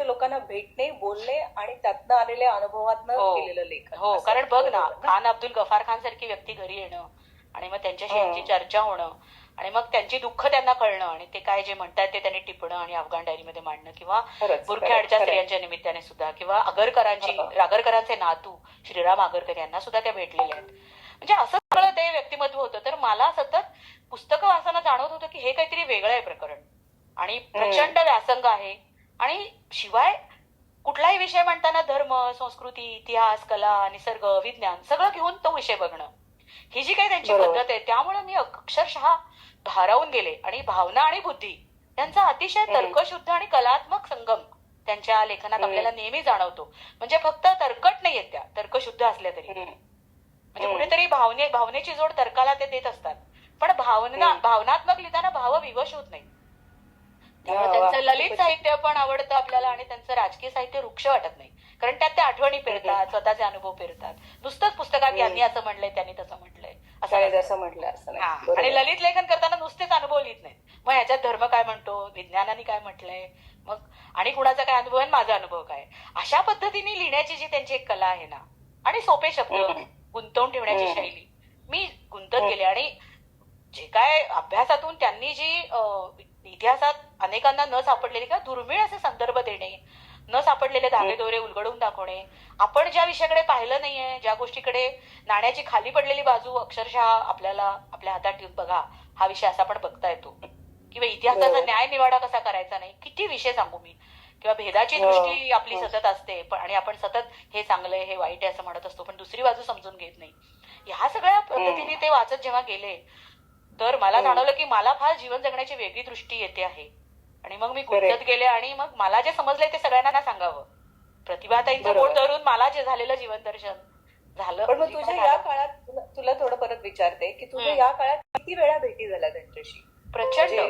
लोकांना भेटणे, बोलणे आणि त्यातनं आलेल्या अनुभवातनं केलेलं लेखन. हो, कारण बघ ना, खान अब्दुल गफार खान सारखी व्यक्ती घरी येणं आणि मग त्यांच्याशी यांची चर्चा होणं आणि मग त्यांची दुःख त्यांना कळणं आणि ते काय जे म्हणतात ते त्यांनी टिपणं आणि अफगाण डायरीमध्ये मांडणं किंवा बुरख्याआडच्या स्त्रियांच्या निमित्ताने सुद्धा किंवा आगरकरांचे नातू श्रीराम आगरकर यांना सुद्धा त्या भेटलेल्या आहेत. म्हणजे असं सगळं ते व्यक्तिमत्व होतं. तर मला सतत पुस्तकं वाचताना जाणवत होतं की हे काहीतरी वेगळं आहे प्रकरण आणि प्रचंड व्यासंग आहे. आणि शिवाय कुठलाही विषय म्हणताना धर्म, संस्कृती, इतिहास, कला, निसर्ग, विज्ञान सगळं घेऊन तो विषय बघणं ही जी काही त्यांची पद्धत आहे त्यामुळे मी अक्षरशः भारावून गेले. आणि भावना आणि बुद्धी यांचा अतिशय तर्कशुद्ध आणि कलात्मक संगम त्यांच्या लेखनात आपल्याला नेहमी जाणवतो. म्हणजे फक्त तर्कट नाहीयेत त्या, तर्कशुद्ध असल्या तरी म्हणजे कुठेतरी भावनेची जोड तर्काला ते देत असतात, पण भावनात्मक लिहिताना भाव विवश होत नाही. त्यामुळे त्यांचं ललित साहित्य पण आवडतं आपल्याला आणि त्यांचं राजकीय साहित्य वृक्ष वाटत नाही, कारण त्यात त्या आठवणी पेरतात, स्वतःचे अनुभव पेरतात. नुसतंच पुस्तकात यांनी असं म्हणलंय, त्यांनी तसं म्हटलंय असं म्हटलंय आणि ललित लेखन करताना नुसतेच अनुभव लिहित नाहीत. मग ह्याच्यात धर्म काय म्हणतो, विज्ञानाने काय म्हटलंय, मग आणि कुणाचा काय अनुभव आहे, माझा अनुभव काय, अशा पद्धतीने लिहिण्याची जी त्यांची एक कला आहे ना आणि सोपे शब्द गुंतवून ठेवण्याची शैली मी गुंतत गेले. आणि जे काय अभ्यासातून त्यांनी जी इतिहासात अनेकांना न सापडलेली किंवा दुर्मिळ असे संदर्भ देणे, न सापडलेले धागेदोरे उलगडून दाखवणे, आपण ज्या विषयाकडे पाहिलं नाहीये, ज्या गोष्टीकडे नाण्याची खाली पडलेली बाजू अक्षरशः आपल्याला आपल्या हातात ठेवून बघा हा विषय असा पण बघता येतो, किंवा इतिहासाचा न्याय निवाडा कसा करायचा नाही, किती विषय सांगू मी, किंवा भेदाची दृष्टी आपली सतत असते आणि आपण सतत हे चांगलंय हे वाईट आहे असं म्हणत असतो पण दुसरी बाजू समजून घेत नाही. ह्या सगळ्या पद्धतीने ते वाचत जेव्हा गेले तर मला जाणवलं की मला फार जीवन जगण्याची वेगळी दृष्टी येते आहे. आणि मग मी गुंतत गेले आणि मग मला जे समजलंय ते सगळ्यांना सांगावं. प्रतिभाताईंचं बोट धरून मला जे झालेलं जीवन दर्शन झालं. पण मग तुझ्या या काळात तुला थोडं परत विचारते की तुझ्या या काळात किती वेळा भेटी झाल्या त्यांच्याशी? प्रचंड.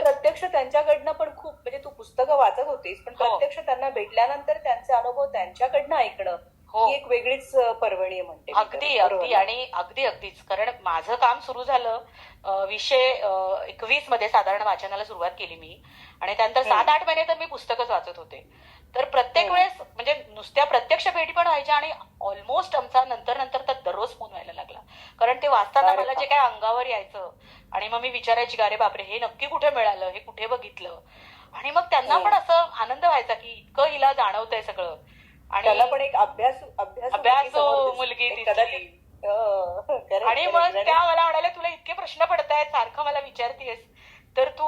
प्रत्यक्ष त्यांच्याकडनं पण खूप, म्हणजे तू पुस्तकं वाचत होतीस पण प्रत्यक्ष त्यांना भेटल्यानंतर त्यांचे अनुभव त्यांच्याकडनं ऐकणं ही एक वेगळीच पर्वणी म्हणते. अगदी आणि अगदीच. कारण माझं काम सुरू झालं विषय 21 मध्ये साधारण वाचनाला सुरुवात केली मी आणि त्यानंतर 7-8 महिने तर मी पुस्तकच वाचत होते. तर प्रत्येक वेळेस म्हणजे नुसत्या प्रत्यक्ष भेटी पण व्हायच्या आणि ऑलमोस्ट आमचा नंतर तर दररोज फोन व्हायला लागला. कारण ते वाचताना मला जे काय अंगावर यायचं आणि मग मी विचारायची का रे बापरे हे नक्की कुठे मिळालं, हे कुठे बघितलं, आणि मग त्यांना पण असं आनंद व्हायचा की इतकं हिला जाणवतंय सगळं. आणि त्याला पण एक अभ्यास मुलगी दिसली. आणि मग त्या मला म्हणाल्या तुला इतके प्रश्न पडतायत, सारखं मला विचारतेस, तर तू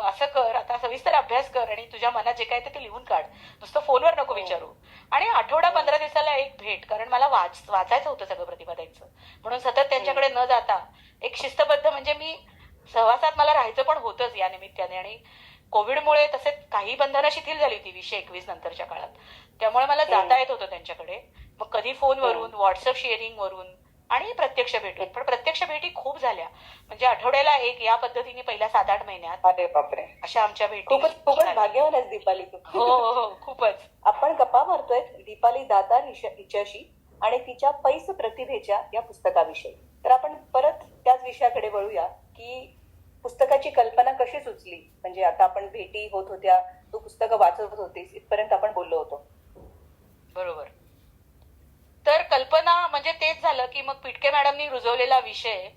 असं कर, आता सविस्तर अभ्यास कर आणि तुझ्या मनात जे काय ते लिहून काढ, नुसतं फोनवर नको विचारू. आणि आठवडा 15 दिवसाला एक भेट, कारण मला वाचायचं होतं सगळं प्रतिभाताईंचं, म्हणून सतत त्यांच्याकडे न जाता एक शिस्तबद्ध म्हणजे मी सहवासात मला राहायचं पण होतंच या निमित्ताने. आणि कोविडमुळे तसेच काही बंधनं शिथिल झाली होती 2021 नंतरच्या काळात, त्यामुळे मला जाता येत होतं त्यांच्याकडे. मग कधी फोनवरून, व्हॉट्सअप शेअरिंग वरून आणि प्रत्यक्ष भेटून. पण प्रत्यक्ष भेटी खूप झाल्या, म्हणजे आठवड्याला एक या पद्धतीने पहिल्या 7-8 महिन्यात. अरे बापरे, अशा आमच्या भेटी. खूपच भाग्यवान आहेस दीपाली तू. हो खूपच. आपण गप्पा मारतोय दीपाली दातार हिच्याशी आणि तिच्या पैस प्रतिभेच्या या पुस्तकाविषयी. तर आपण परत त्याच विषयाकडे वळूया की पुस्तकाची कल्पना कशी सुचली? म्हणजे आता आपण भेटी होत होत्या, तू पुस्तकं वाचत होतीस, इथपर्यंत आपण बोललो होतो. बरोबर. तर कल्पना म्हणजे तेच झालं की मग पिटके मॅडमनी रुजवलेला विषय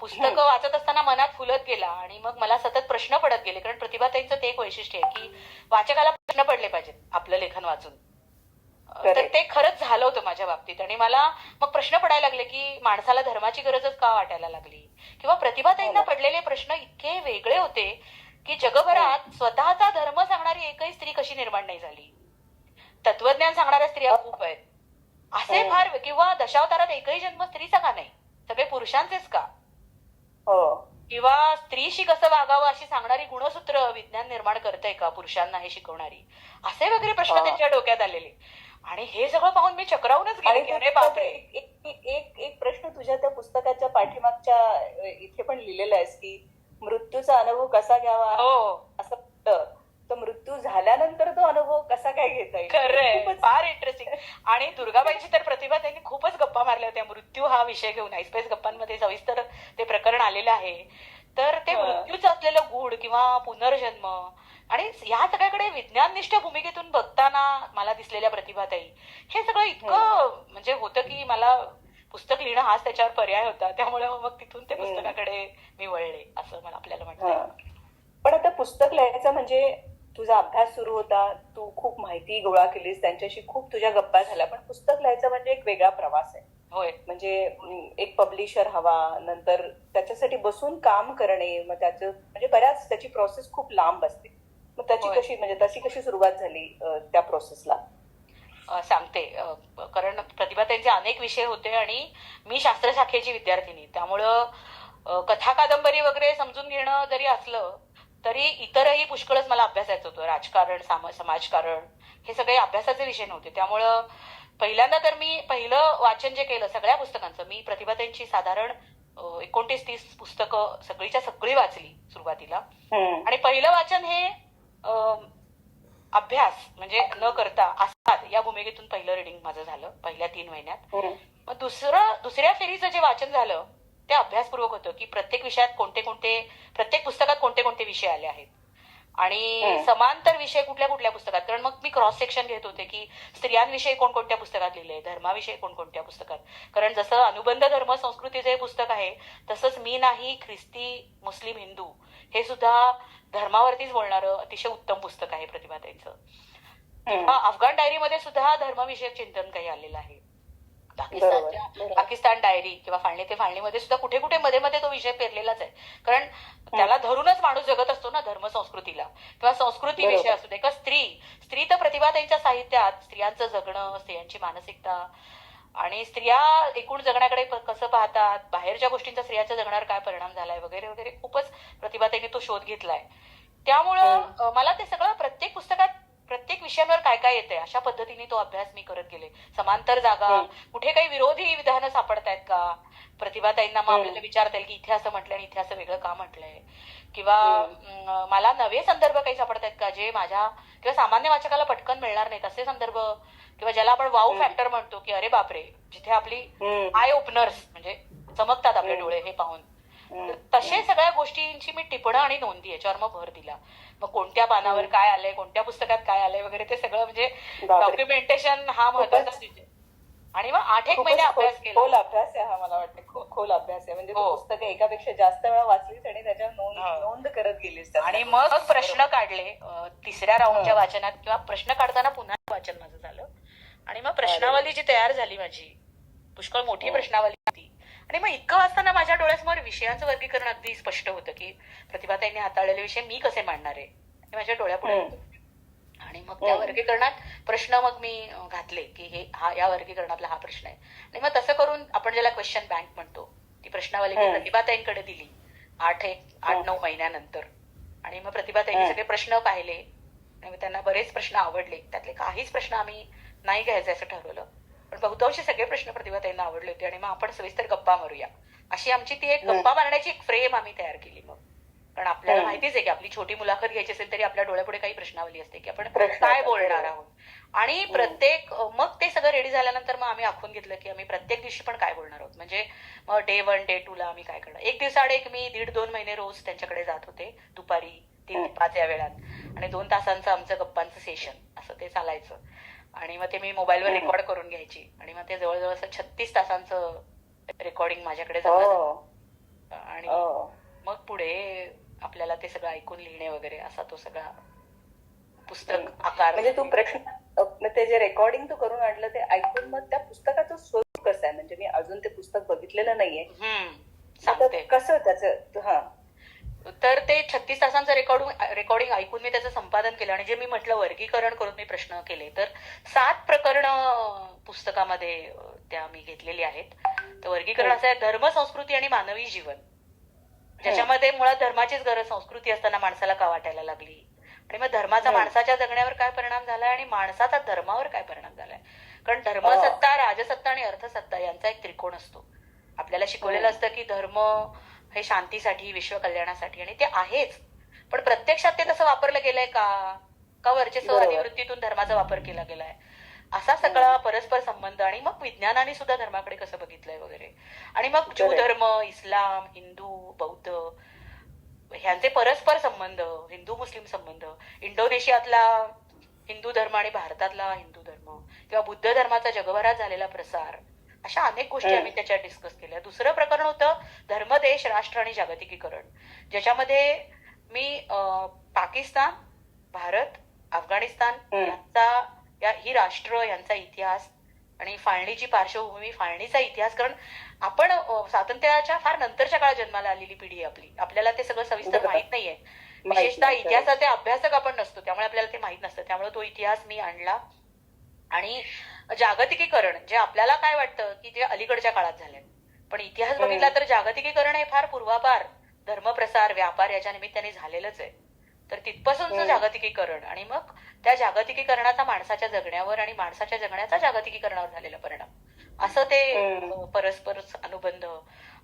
पुस्तकं वाचत असताना मनात फुलत गेला आणि मग मला सतत प्रश्न पडत गेले. कारण प्रतिभाताईंचं ते एक वैशिष्ट्य आहे की वाचकाला प्रश्न पडले पाहिजेत आपलं लेखन वाचून. तर ते खरंच झालं होतं माझ्या बाबतीत आणि मला मग प्रश्न पडायला लागले की माणसाला धर्माची गरजच का वाटायला लागली, किंवा प्रतिभाताईंना पडलेले प्रश्न इतके वेगळे होते की जगभरात स्वतःचा धर्म सांगणारी एकही स्त्री कशी निर्माण नाही झाली. तत्वज्ञान सांगणाऱ्या स्त्रिया खूप आहेत असे फार, किंवा दशावतारात एकही जन्म स्त्रीचा का नाही, सगळे पुरुषांचेच का, किंवा स्त्रीशी कसं वागावं अशी सांगणारी गुणसूत्र विज्ञान निर्माण करतंय का पुरुषांना हे शिकवणारी, असे वगैरे प्रश्न त्यांच्या डोक्यात आलेले. आणि हे सगळं पाहून मी चक्रावूनच गेले की अरे बापरे. एक प्रश्न तुझ्या त्या पुस्तकाच्या पाठीमागच्या इथे पण लिहिलेला आहेस की मृत्यूचा अनुभव कसा घ्यावा, असं. तर मृत्यू झाल्यानंतर तो अनुभव कसा काय घेता येईल. खरंय, फार इंटरेस्टिंग. आणि दुर्गाबाईंची तर प्रतिभा त्यांनी खूपच गप्पा मारल्या होत्या मृत्यू हा विषय घेऊन. ऐसपैस गप्पांमध्ये सविस्तर ते प्रकरण आलेलं आहे. तर ते मृत्यूचं असलेलं गूढ किंवा पुनर्जन्म आणि या सगळ्याकडे विज्ञाननिष्ठ भूमिकेतून बघताना मला दिसलेल्या प्रतिभाताई, हे सगळं इतकं म्हणजे होतं की मला पुस्तक लिहिणं हाच त्याच्यावर पर्याय होता. त्यामुळे मग तिथून ते पुस्तकाकडे मी वळले असं मला आपल्याला म्हणतं. पण आता पुस्तक लिहायचं म्हणजे तुझा अभ्यास सुरू होता, तू खूप माहिती गोळा केलीस, त्यांच्याशी खूप तुझ्या गप्पा झाल्या, पण पुस्तक लिहायचं म्हणजे एक वेगळा प्रवास आहे. होय. म्हणजे एक पब्लिशर हवा, नंतर त्याच्यासाठी बसून काम करणे, मग त्याचं म्हणजे बऱ्याच त्याची प्रोसेस खूप लांब असते. मग त्याची कशी म्हणजे तशी कशी सुरुवात झाली त्या प्रोसेसला? सांगते. कारण प्रतिभाताईंचे अनेक विषय होते आणि मी शास्त्र शाखेची विद्यार्थिनी, त्यामुळं कथा कादंबरी वगैरे समजून घेणं जरी असलं तरी इतरही पुष्कळच मला अभ्यासायचं होतं. राजकारण, समाजकारण हे सगळे अभ्यासाचे विषय नव्हते. त्यामुळं पहिल्यांदा तर मी पहिलं वाचन जे केलं सगळ्या पुस्तकांचं, मी प्रतिभाताईंची साधारण 29-30 पुस्तकं सगळीच्या सगळी वाचली सुरुवातीला. आणि पहिलं वाचन हे अभ्यास म्हणजे न करता आस्वाद या भूमिकेतून पहिलं रिडिंग माझं झालं पहिल्या 3 महिन्यात. मग दुसऱ्या फेरीचं जे वाचन झालं ते अभ्यासपूर्वक होतं की प्रत्येक विषयात प्रत्येक पुस्तकात कोणते कोणते विषय आले आहेत आणि समांतर विषय कुठल्या कुठल्या पुस्तकात. कारण मग मी क्रॉस सेक्शन घेत होते की स्त्रियांविषयी कोणकोणत्या पुस्तकात लिहिले, धर्माविषयी कोणकोणत्या पुस्तकात. कारण जसं अनुबंध धर्म संस्कृतीचे हे पुस्तक आहे तसंच मी नाही, ख्रिस्ती, मुस्लिम, हिंदू हे सुद्धा धर्मावरतीच बोलणारं अतिशय उत्तम पुस्तक आहे प्रतिभाताईंचं. अफगाण डायरीमध्ये सुद्धा धर्मविषयक चिंतन काही आलेलं आहे. पाकिस्तान डायरी किंवा फाळणी ते फाळणीमध्ये सुद्धा कुठे कुठे मध्ये मध्ये तो विषय पेरलेलाच आहे. कारण त्याला धरूनच माणूस जगत असतो ना, धर्म संस्कृतीला किंवा संस्कृती विषय असू दे. का स्त्री तर प्रतिभाताईंच्या साहित्यात स्त्रियांचं जगणं, स्त्रियांची मानसिकता आणि स्त्रिया एकूण जगण्याकडे कसं पाहतात, बाहेरच्या गोष्टींचा स्त्रियांच्या जगण्यावर काय परिणाम झालाय वगैरे वगैरे खूपच प्रतिभाताईंनी तो शोध घेतलाय. त्यामुळं मला ते सगळं प्रत्येक पुस्तकात प्रत्येक विषयांवर काय काय येतंय अशा पद्धतीने तो अभ्यास मी करत गेले. समांतर जागा, कुठे काही विरोधी विधानं सापडतायत का, प्रतिभाताईंना मग आपल्याला विचारता येईल की इथे असं म्हटलंय आणि इथे असं वेगळं का म्हटलंय, किंवा मला नवे संदर्भ काही सापडतायत का जे माझ्या किंवा सामान्य वाचकाला पटकन मिळणार नाहीत असे संदर्भ, किंवा ज्याला आपण वाव फॅक्टर म्हणतो की अरे बापरे, जिथे आपली आय ओपनर्स म्हणजे चमकतात आपले डोळे हे पाहून. तसे सगळ्या गोष्टींची मी टिपणं आणि नोंदी याच्यावर मग भर दिला. मग कोणत्या पानावर काय आलंय, कोणत्या पुस्तकात काय आलंय वगैरे ते सगळं म्हणजे डॉक्युमेंटेशन हा महत्वाचा विषय. आणि मग 8 महिने अभ्यास केला. खोल अभ्यास आहे हा, मला वाटतं खोल अभ्यास आहे. म्हणजे पुस्तक एकापेक्षा जास्त वेळा वाचलीस आणि त्याच्यावर नोंद करत गेलीस. आणि मग प्रश्न काढले तिसऱ्या राऊंडच्या वाचनात, किंवा प्रश्न काढताना पुन्हा वाचन माझं झालं. आणि मग प्रश्नावली जी तयार झाली माझी, पुष्कळ मोठी प्रश्नावली होती. आणि मग इतकं वाचताना माझ्या डोळ्यासमोर विषयांचं वर्गीकरण अगदी स्पष्ट होतं की प्रतिभाताईंनी हाताळलेले विषय मी कसे मांडणार आहे हे माझ्या डोळ्यापुढे होतं. आणि मग त्या वर्गीकरणात प्रश्न मग मी घातले की या वर्गीकरणातला हा प्रश्न आहे. आणि मग तसं करून आपण ज्याला क्वेश्चन बँक म्हणतो ती प्रश्नावली मी प्रतिभाताईंकडे दिली 8-9 महिन्यानंतर. आणि मग प्रतिभाताईंनी सगळे प्रश्न पाहिले आणि त्यांना बरेच प्रश्न आवडले. त्यातले काहीच प्रश्न आम्ही नाही घ्यायचे असं ठरवलं, पण बहुतांशी सगळे प्रश्न प्रतिभाताईंना आवडले होते. आणि मग आपण सविस्तर गप्पा मारूया अशी आमची ती एक गप्पा मारण्याची एक फ्रेम आम्ही तयार केली. मग कारण आपल्याला माहितीच आहे की आपली छोटी मुलाखत घ्यायची असेल तरी आपल्या डोळ्यापुढे काही प्रश्नावली असते की आपण काय बोलणार आहोत. आणि प्रत्येक मग ते सगळं रेडी झाल्यानंतर मग आम्ही आखून घेतलं की आम्ही प्रत्येक दिवशी पण काय बोलणार आहोत. म्हणजे मग डे 1 डे 2 ला आम्ही काय करणार. एक दिवसाआड एक मी 1.5-2 महिने रोज त्यांच्याकडे जात होते दुपारी 3 ते 5 या वेळात आणि 2 तासांचं आमचं गप्पांचं सेशन असं ते चालायचं. आणि मग ते मी मोबाईलवर रेकॉर्ड करून घ्यायची आणि मग ते जवळजवळ असं 36 तासांचं रेकॉर्डिंग माझ्याकडे जमा झालं. आणि मग पुढे आपल्याला ते सगळं ऐकून लिहिणे वगैरे असा तो सगळा पुस्तक आकार. म्हणजे तू प्रश्न ते जे रेकॉर्डिंग तू करून आणलं ते ऐकून मग त्या पुस्तकाचं स्वरूप कसं आहे. म्हणजे मी अजून ते पुस्तक बघितलेलं नाहीये. सांगते कसं त्याचं. हा तर ते 36 तासांचं रेकॉर्डिंग ऐकून मी त्याचं संपादन केलं आणि जे मी म्हटलं वर्गीकरण करून मी प्रश्न केले तर 7 प्रकरणं पुस्तकामध्ये त्या मी घेतलेली आहेत. तर वर्गीकरण असं आहे धर्म संस्कृती आणि मानवी जीवन, ज्याच्यामध्ये मुळात धर्माचीच गरज संस्कृती असताना माणसाला का वाटायला लागली आणि मग धर्माचा माणसाच्या जगण्यावर काय परिणाम झालाय आणि माणसाचा धर्मावर काय परिणाम झालाय. कारण धर्मसत्ता राजसत्ता आणि अर्थसत्ता यांचा एक त्रिकोण असतो. आपल्याला शिकवलेलं असतं की धर्म हे शांतीसाठी विश्व कल्याणासाठी आणि ते आहेच, पण प्रत्यक्षात ते तसं वापरलं गेलंय का वर्चस्ववादी वृत्तीतून धर्माचा वापर केला गेलाय असा सगळा परस्पर संबंध. आणि मग विज्ञानाने सुद्धा धर्माकडे कसं बघितलंय वगैरे. आणि मग ज्यू धर्म, इस्लाम, हिंदू, बौद्ध ह्यांचे परस्पर संबंध, हिंदू मुस्लिम संबंध, इंडोनेशियातला हिंदू धर्म आणि भारतातला हिंदू धर्म किंवा बुद्ध धर्माचा जगभरात झालेला प्रसार, अशा अनेक गोष्टी आम्ही त्याच्यात डिस्कस केल्या. दुसरं प्रकरण होतं धर्मदेश, राष्ट्र आणि जागतिकीकरण, ज्याच्यामध्ये मी पाकिस्तान, भारत, अफगाणिस्तान ही राष्ट्र यांचा इतिहास आणि फाळणीची पार्श्वभूमी, फाळणीचा इतिहास. कारण आपण स्वातंत्र्याच्या फार नंतरच्या काळात जन्माला आलेली पिढी आहे आपली, आपल्याला ते सगळं सविस्तर माहित नाहीये. विशेषतः इतिहासाचे अभ्यासक आपण नसतो, त्यामुळे आपल्याला ते माहित नसतं. त्यामुळे तो इतिहास मी आणला. आणि जागतिकीकरण जे आपल्याला काय वाटतं की जे अलीकडच्या काळात झालंय, पण इतिहास बघितला तर जागतिकीकरण हे फार पूर्वापार धर्मप्रसार, व्यापार याच्या निमित्ताने झालेलंच आहे. तर तिथपासूनच जागतिकीकरण आणि मग त्या जागतिकीकरणाचा माणसाच्या जगण्यावर आणि माणसाच्या जगण्याचा जागतिकीकरणावर झालेला परिणाम, असं ते परस्पर अनुबंध.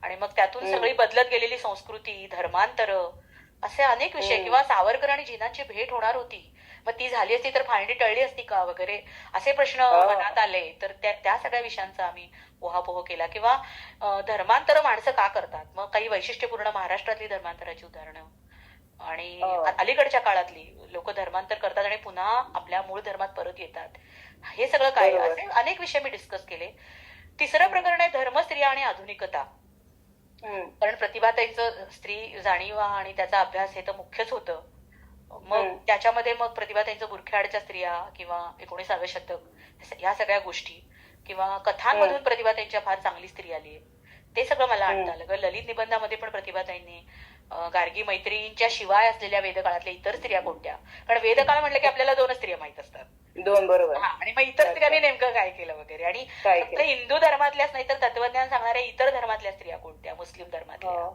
आणि मग त्यातून सगळी बदलत गेलेली संस्कृती, धर्मांतर, असे अनेक विषय. किंवा सावरकर आणि जिनांची भेट होणार होती, मग ती झाली असती तर फाळणी टळली असती का वगैरे असे प्रश्न मनात आले. तर त्या सगळ्या विषयांचा आम्ही उहापोह केला. किंवा धर्मांतर माणसं का करतात, मग काही वैशिष्ट्यपूर्ण महाराष्ट्रातली धर्मांतराची उदाहरणं आणि अलीकडच्या काळातली लोक धर्मांतर करतात आणि पुन्हा आपल्या मूळ धर्मात परत येतात, हे सगळं काय, असे अनेक विषय मी डिस्कस केले. तिसरं प्रकरण आहे धर्म, स्त्रिया आणि आधुनिकता. कारण प्रतिभाताईंचं स्त्री जाणीवा आणि त्याचा अभ्यास हे तर मुख्यच होतं. मग त्याच्यामध्ये मग प्रतिभाताईंचं बुरख्याआडच्या स्त्रिया किंवा 19व्या शतक ह्या सगळ्या गोष्टी किंवा कथांमधून प्रतिभाताईंच्या फार चांगली स्त्री आली आहे, ते सगळं मला आणता आलं. ललित निबंधामध्ये पण प्रतिभाताईंनी गार्गी मैत्रींच्या शिवाय असलेल्या वेदकाळातल्या इतर स्त्रिया कोणत्या, कारण वेदकाळ म्हटलं की आपल्याला 2 स्त्रिया माहित असतात, 2 बरोबर. आणि मग इतर स्त्रियांनी नेमकं काय केलं वगैरे. आणि फक्त हिंदू धर्मातल्याच नाही तर तत्वज्ञान सांगणाऱ्या इतर धर्मातल्या स्त्रिया कोणत्या, मुस्लिम धर्मातल्या.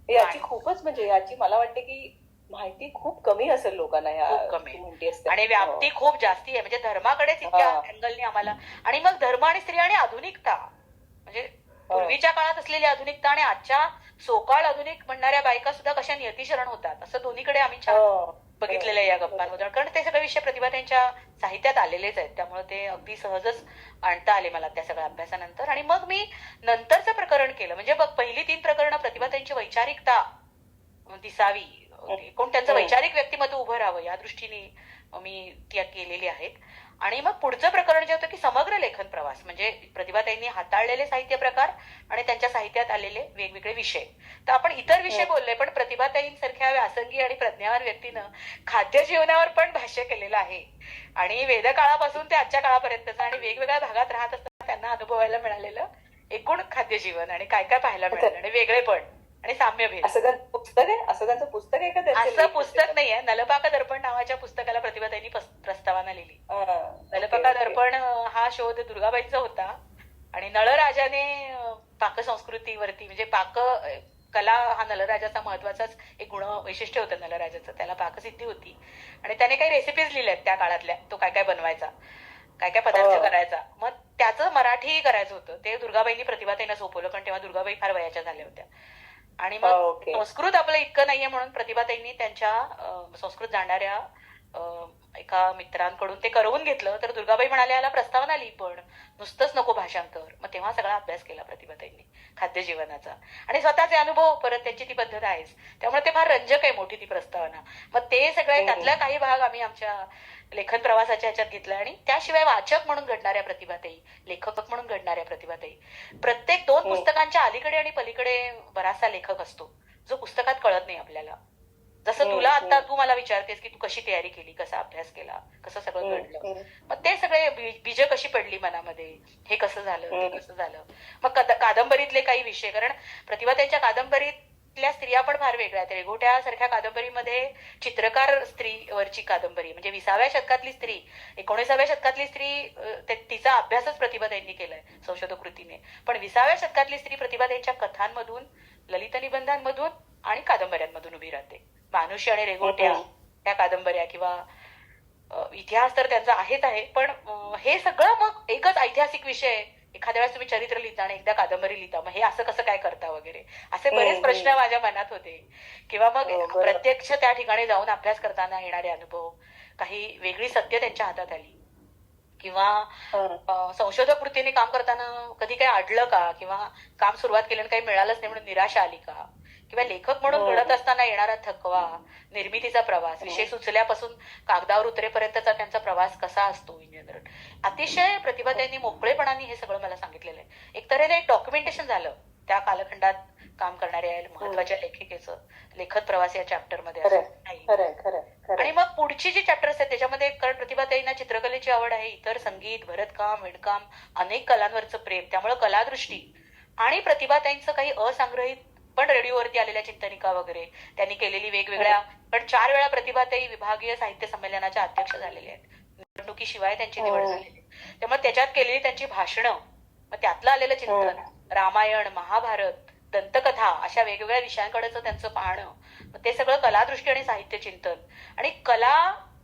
याची खूपच म्हणजे याची मला वाटते की माहिती खूप कमी असेल लोकांना, खूप कमी आणि व्याप्ती खूप जास्ती आहे. म्हणजे धर्माकडेच इतक्या अँगलनी आम्हाला. आणि मग धर्म आणि स्त्री आणि आधुनिकता, म्हणजे पूर्वीच्या काळात असलेली आधुनिकता आणि आजच्या सोकाळ आधुनिक म्हणणाऱ्या बायका सुद्धा कशा नियतिशरण होतात, असं दोन्हीकडे आम्ही छान बघितलेलं आहे या गप्पांमधून. कारण ते सगळे विषय प्रतिभा त्यांच्या साहित्यात आलेलेच आहेत, त्यामुळे ते अगदी सहजच आणता आले मला त्या सगळ्या अभ्यासानंतर. आणि मग मी नंतरचं प्रकरण केलं. म्हणजे बघ, पहिली 3 प्रकरणं प्रतिभा त्यांची वैचारिकता दिसावी, कोण त्यांचं वैचारिक व्यक्तिमत्व उभं राहावं या दृष्टीने मी ती केलेली आहेत. आणि मग पुढचं प्रकरण जे होतं की समग्र लेखन प्रवास, म्हणजे प्रतिभाताईंनी हाताळलेले साहित्य प्रकार आणि त्यांच्या साहित्यात आलेले वेगवेगळे विषय. तर आपण इतर विषय बोलले, पण प्रतिभाताईंसारख्या व्यासंगी आणि प्रज्ञावान व्यक्तीनं खाद्य जीवनावर पण भाष्य केलेलं आहे. आणि वेदकाळापासून ते आजच्या काळापर्यंतचं आणि वेगवेगळ्या भागात राहत असताना त्यांना अनुभवायला मिळालेलं एकूण खाद्य जीवन आणि काय काय पाहायला मिळालं आणि वेगळेपण आणि साम्यभेद. असं पुस्तक आहे, असं त्यांचं पुस्तक आहे का? असं पुस्तक नाहीये. नलपाका दर्पण नावाच्या पुस्तकाला प्रतिभाताईंनी प्रस्तावना लिहिली. नलपाका दर्पण हा शोध दुर्गाबाईंचा होता आणि नळराजाने पाकसंस्कृतीवरती, म्हणजे पाक कला हा नलराजाचा महत्वाचाच एक गुण वैशिष्ट्य होतं नलराजाचं, त्याला पाकसिद्धी होती आणि त्याने काही रेसिपीज लिहिल्यात त्या काळातल्या, तो काय काय बनवायचा, काय काय पदार्थ करायचा. मग त्याचं मराठी करायचं होतं, ते दुर्गाबाईंनी प्रतिभाताईंना सोपवलं, कारण तेव्हा दुर्गाबाई फार वयाच्या झाल्या होत्या. आणि मग संस्कृत आपलं इतकं नाहीये म्हणून प्रतिभाताईंनी त्यांच्या संस्कृत जाणणाऱ्या एका मित्रांकडून ते करवून घेतलं तर दुर्गाबाई म्हणाल्या याला प्रस्तावना लिही पण नुसतंच नको भाषांतर. मग तेव्हा सगळा अभ्यास केला प्रतिभाताईंनी खाद्य जीवनाचा आणि स्वतःचे अनुभव परत त्यांची ती पद्धत आहेच त्यामुळे ते फार रंजक आहे मोठी ती प्रस्तावना. मग ते सगळे त्यातल्या काही भाग आम्ही आमच्या लेखन प्रवासाच्या ह्याच्यात घेतला आणि त्याशिवाय वाचक म्हणून घडणाऱ्या प्रतिभाताई, लेखक म्हणून घडणाऱ्या प्रतिभाताई, प्रत्येक 2 पुस्तकांच्या अलीकडे आणि पलीकडे बराचसा लेखक असतो जो पुस्तकात कळत नाही आपल्याला. जसं तुला आता तू मला विचारतेस की तू कशी तयारी केली, कसा अभ्यास केला, कसं सगळं घडलं, मग ते सगळे बीज कशी पडली मनामध्ये, हे कसं झालं ते कसं झालं. मग कादंबरीतले काही विषय, कारण प्रतिभाताईंच्या कादंबरीतल्या स्त्रिया पण फार वेगळ्या आहेत. रेघोट्या सारख्या कादंबरीमध्ये चित्रकार स्त्रीवरची कादंबरी म्हणजे 20व्या शतकातली स्त्री, 19व्या शतकातली स्त्री, तिचा अभ्यासच प्रतिभाताईंनी केलाय संशोधक कृतीने. पण 20व्या शतकातली स्त्री प्रतिभाताईंच्या कथांमधून, ललित निबंधांमधून आणि कादंबऱ्यांमधून उभी राहते. मानुषी आणि रेघोट्या त्या कादंबऱ्या किंवा इतिहास तर त्यांचा आहेच आहे, पण हे सगळं मग एकच ऐतिहासिक विषय. एखाद्या वेळेस तुम्ही चरित्र लिहिता आणि एकदा कादंबरी लिहिता, मग हे असं कसं काय करता वगैरे असे बरेच प्रश्न माझ्या मनात होते. किंवा मग प्रत्यक्ष त्या ठिकाणी जाऊन अभ्यास करताना येणारे अनुभव, काही वेगळी सत्य त्यांच्या हातात आली किंवा संशोधक वृत्तीने काम करताना कधी काही अडलं का, किंवा काम सुरुवात केल्याने काही मिळालंच नाही म्हणून निराशा आली का, किंवा लेखक म्हणून घडत असताना येणारा थकवा, निर्मितीचा प्रवास, विषय सुचल्यापासून कागदावर उतरेपर्यंतचा त्यांचा प्रवास कसा असतो इन जनरल. अतिशय प्रतिभाताईंनी मोकळेपणाने हे सगळं मला सांगितलेलं आहे. एक तऱ्हेने एक डॉक्युमेंटेशन झालं त्या कालखंडात काम करणाऱ्या महत्वाच्या लेखिकेचं लेखन प्रवास या चॅप्टर मध्ये. आणि मग पुढची जी चॅप्टर्स आहेत त्याच्यामध्ये, कारण प्रतिभाताईंना चित्रकलेची आवड आहे, इतर संगीत, भरतकाम, विणकाम, अनेक कलांवरचं प्रेम, त्यामुळे कलादृष्टी आणि प्रतिभाताईंचं काही असंग्रहित पण रेडिओवरती आलेल्या चिंतनिका वगैरे त्यांनी केलेली वेगवेगळ्या, पण 4 वेळा प्रतिभाताई विभागीय साहित्य संमेलनाच्या अध्यक्ष झालेले आहेत, निवडणुकीशिवाय त्यांची निवड झालेली. त्यामुळे त्याच्यात केलेली त्यांची भाषणं, मग त्यातलं आलेलं चिंतन, रामायण, महाभारत, दंतकथा अशा वेगवेगळ्या विषयांकडेचं त्यांचं पाहणं, मग ते सगळं कलादृष्टी आणि साहित्य चिंतन. आणि कला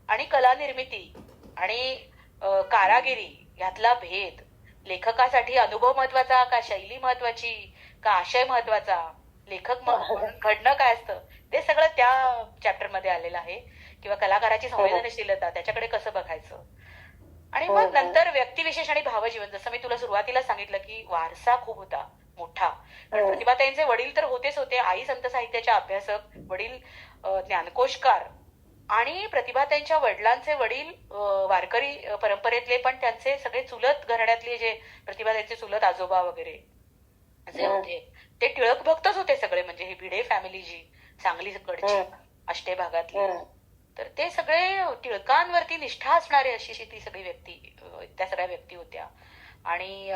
आणि कला निर्मिती आणि कारागिरी यातला भेद, लेखकासाठी अनुभव महत्वाचा का शैली महत्वाची का आशय महत्वाचा, लेखक म्हणून घडणं काय असतं, ते सगळं त्या चॅप्टर मध्ये आलेलं आहे. किंवा कलाकाराची संवेदनशीलता, त्याच्याकडे कसं बघायचं. आणि मग नंतर व्यक्तिविशेष आणि भावजीवन, जसं मी तुला सुरुवातीला सांगितलं की वारसा खूप होता मोठा. कारण प्रतिभाताईंचे वडील तर होतेच होते, आई संत साहित्याच्या अभ्यासक, वडील ज्ञानकोशकार, आणि प्रतिभाताईंच्या वडिलांचे वडील वारकरी परंपरेतले, पण त्यांचे सगळे चुलत घराण्यातले जे प्रतिभाताईंचे चुलत आजोबा वगैरे जे होते ते टिळक भक्तच होते सगळे. म्हणजे ही भिडे फॅमिली जी सांगलीकडची आष्टे भागातली, तर ते सगळे टिळकांवरती निष्ठा असणारे अशी ती सगळी व्यक्ती, त्या सगळ्या व्यक्ती होत्या. आणि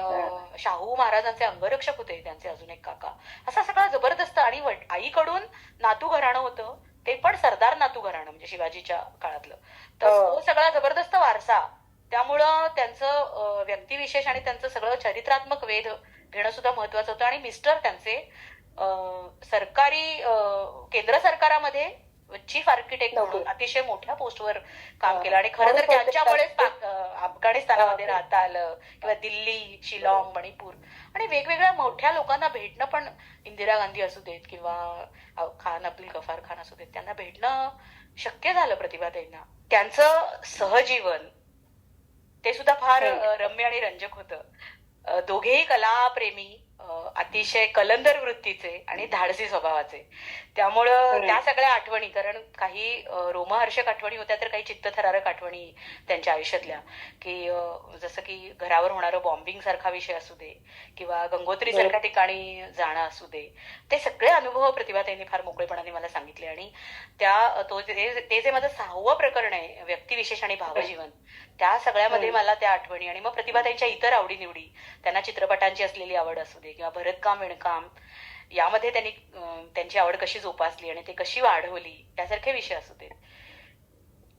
शाहू महाराजांचे अंगरक्षक होते त्यांचे अजून एक काका. असा सगळा जबरदस्त. आणि आईकडून नातू घराणं होतं, ते पण सरदार नातू घराणं म्हणजे शिवाजीच्या काळातलं. तर तो सगळा जबरदस्त वारसा. त्यामुळं त्यांचं व्यक्तिविशेष आणि त्यांचं सगळं चरित्रात्मक वेध घेणं सुद्धा महत्वाचं होतं. आणि मिस्टर त्यांचे सरकारी केंद्र सरकारामध्ये चीफ आर्किटेक्ट म्हणून अतिशय मोठ्या पोस्टवर काम केलं. आणि खरं तर त्यांच्यामुळेच अफगाणिस्तानामध्ये राहता आलं, किंवा दिल्ली, शिलाँग, मणिपूर आणि वेगवेगळ्या मोठ्या लोकांना भेटणं, पण इंदिरा गांधी असू देत किंवा खान अब्दुल गफार खान असू देत, त्यांना भेटणं शक्य झालं प्रतिभाताईंना. त्यांचं सहजीवन ते सुद्धा फार रम्य आणि रंजक होतं. दोघेही कलाप्रेमी, अतिशय कलंदर वृत्तीचे आणि धाडसी स्वभावाचे. त्यामुळं त्या सगळ्या आठवणी, कारण काही रोमहर्षक आठवणी होत्या तर काही चित्तथरारक आठवणी त्यांच्या आयुष्यातल्या, की जसं की घरावर होणारं बॉम्बिंग सारखा विषय असू दे किंवा गंगोत्री सारख्या ठिकाणी जाणं असू दे, ते सगळे अनुभव प्रतिभाताईंनी फार मोकळेपणाने मला सांगितले. आणि ते जे माझं 6वं प्रकरण आहे, व्यक्तिविशेष आणि भावजीवन, त्या सगळ्यामध्ये मला त्या आठवणी आणि मग प्रतिभाताईंच्या इतर आवडीनिवडी, त्यांना चित्रपटांची असलेली आवड असू दे किंवा भरतकाम, विणकाम यामध्ये त्यांनी त्यांची आवड कशी जोपासली आणि ते कशी वाढवली, त्यासारखे विषय असू देत,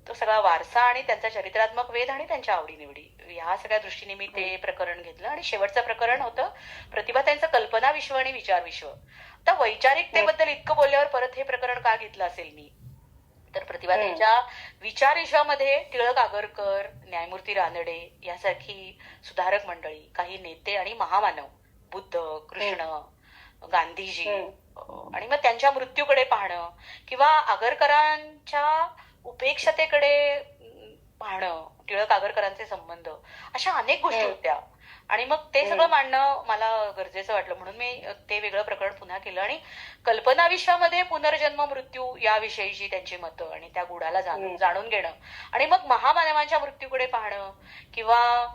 तो सगळा वारसा आणि त्यांचा चरित्रात्मक वेध आणि त्यांच्या आवडीनिवडी, ह्या सगळ्या दृष्टीने मी ते प्रकरण घेतलं. आणि शेवटचं प्रकरण होतं प्रतिभाताईंचं कल्पना विश्व आणि विचार विश्व. आता वैचारिकतेबद्दल इतकं बोलल्यावर परत हे प्रकरण का घेतलं असेल मी, तर प्रतिभाताईंच्या विचार विश्वामध्ये टिळक, आगरकर, न्यायमूर्ती रानडे यासारखी सुधारक मंडळी, काही नेते आणि महामानव, बुद्ध, कृष्ण, गांधीजी, आणि मग त्यांच्या मृत्यूकडे पाहणं, किंवा आगरकरांच्या उपेक्षतेकडे पाहणं, टिळक आगरकरांचे संबंध, अशा अनेक गोष्टी हम्म. होत्या. आणि मग ते सगळं मांडणं मला गरजेचं वाटलं, म्हणून मी ते वेगळं प्रकरण पुन्हा केलं. आणि कल्पना विश्वामध्ये पुनर्जन्म मृत्यू याविषयीची त्यांची मतं आणि त्या गुढाला जाणून घेणं, आणि मग महामानवांच्या मृत्यूकडे पाहणं, किंवा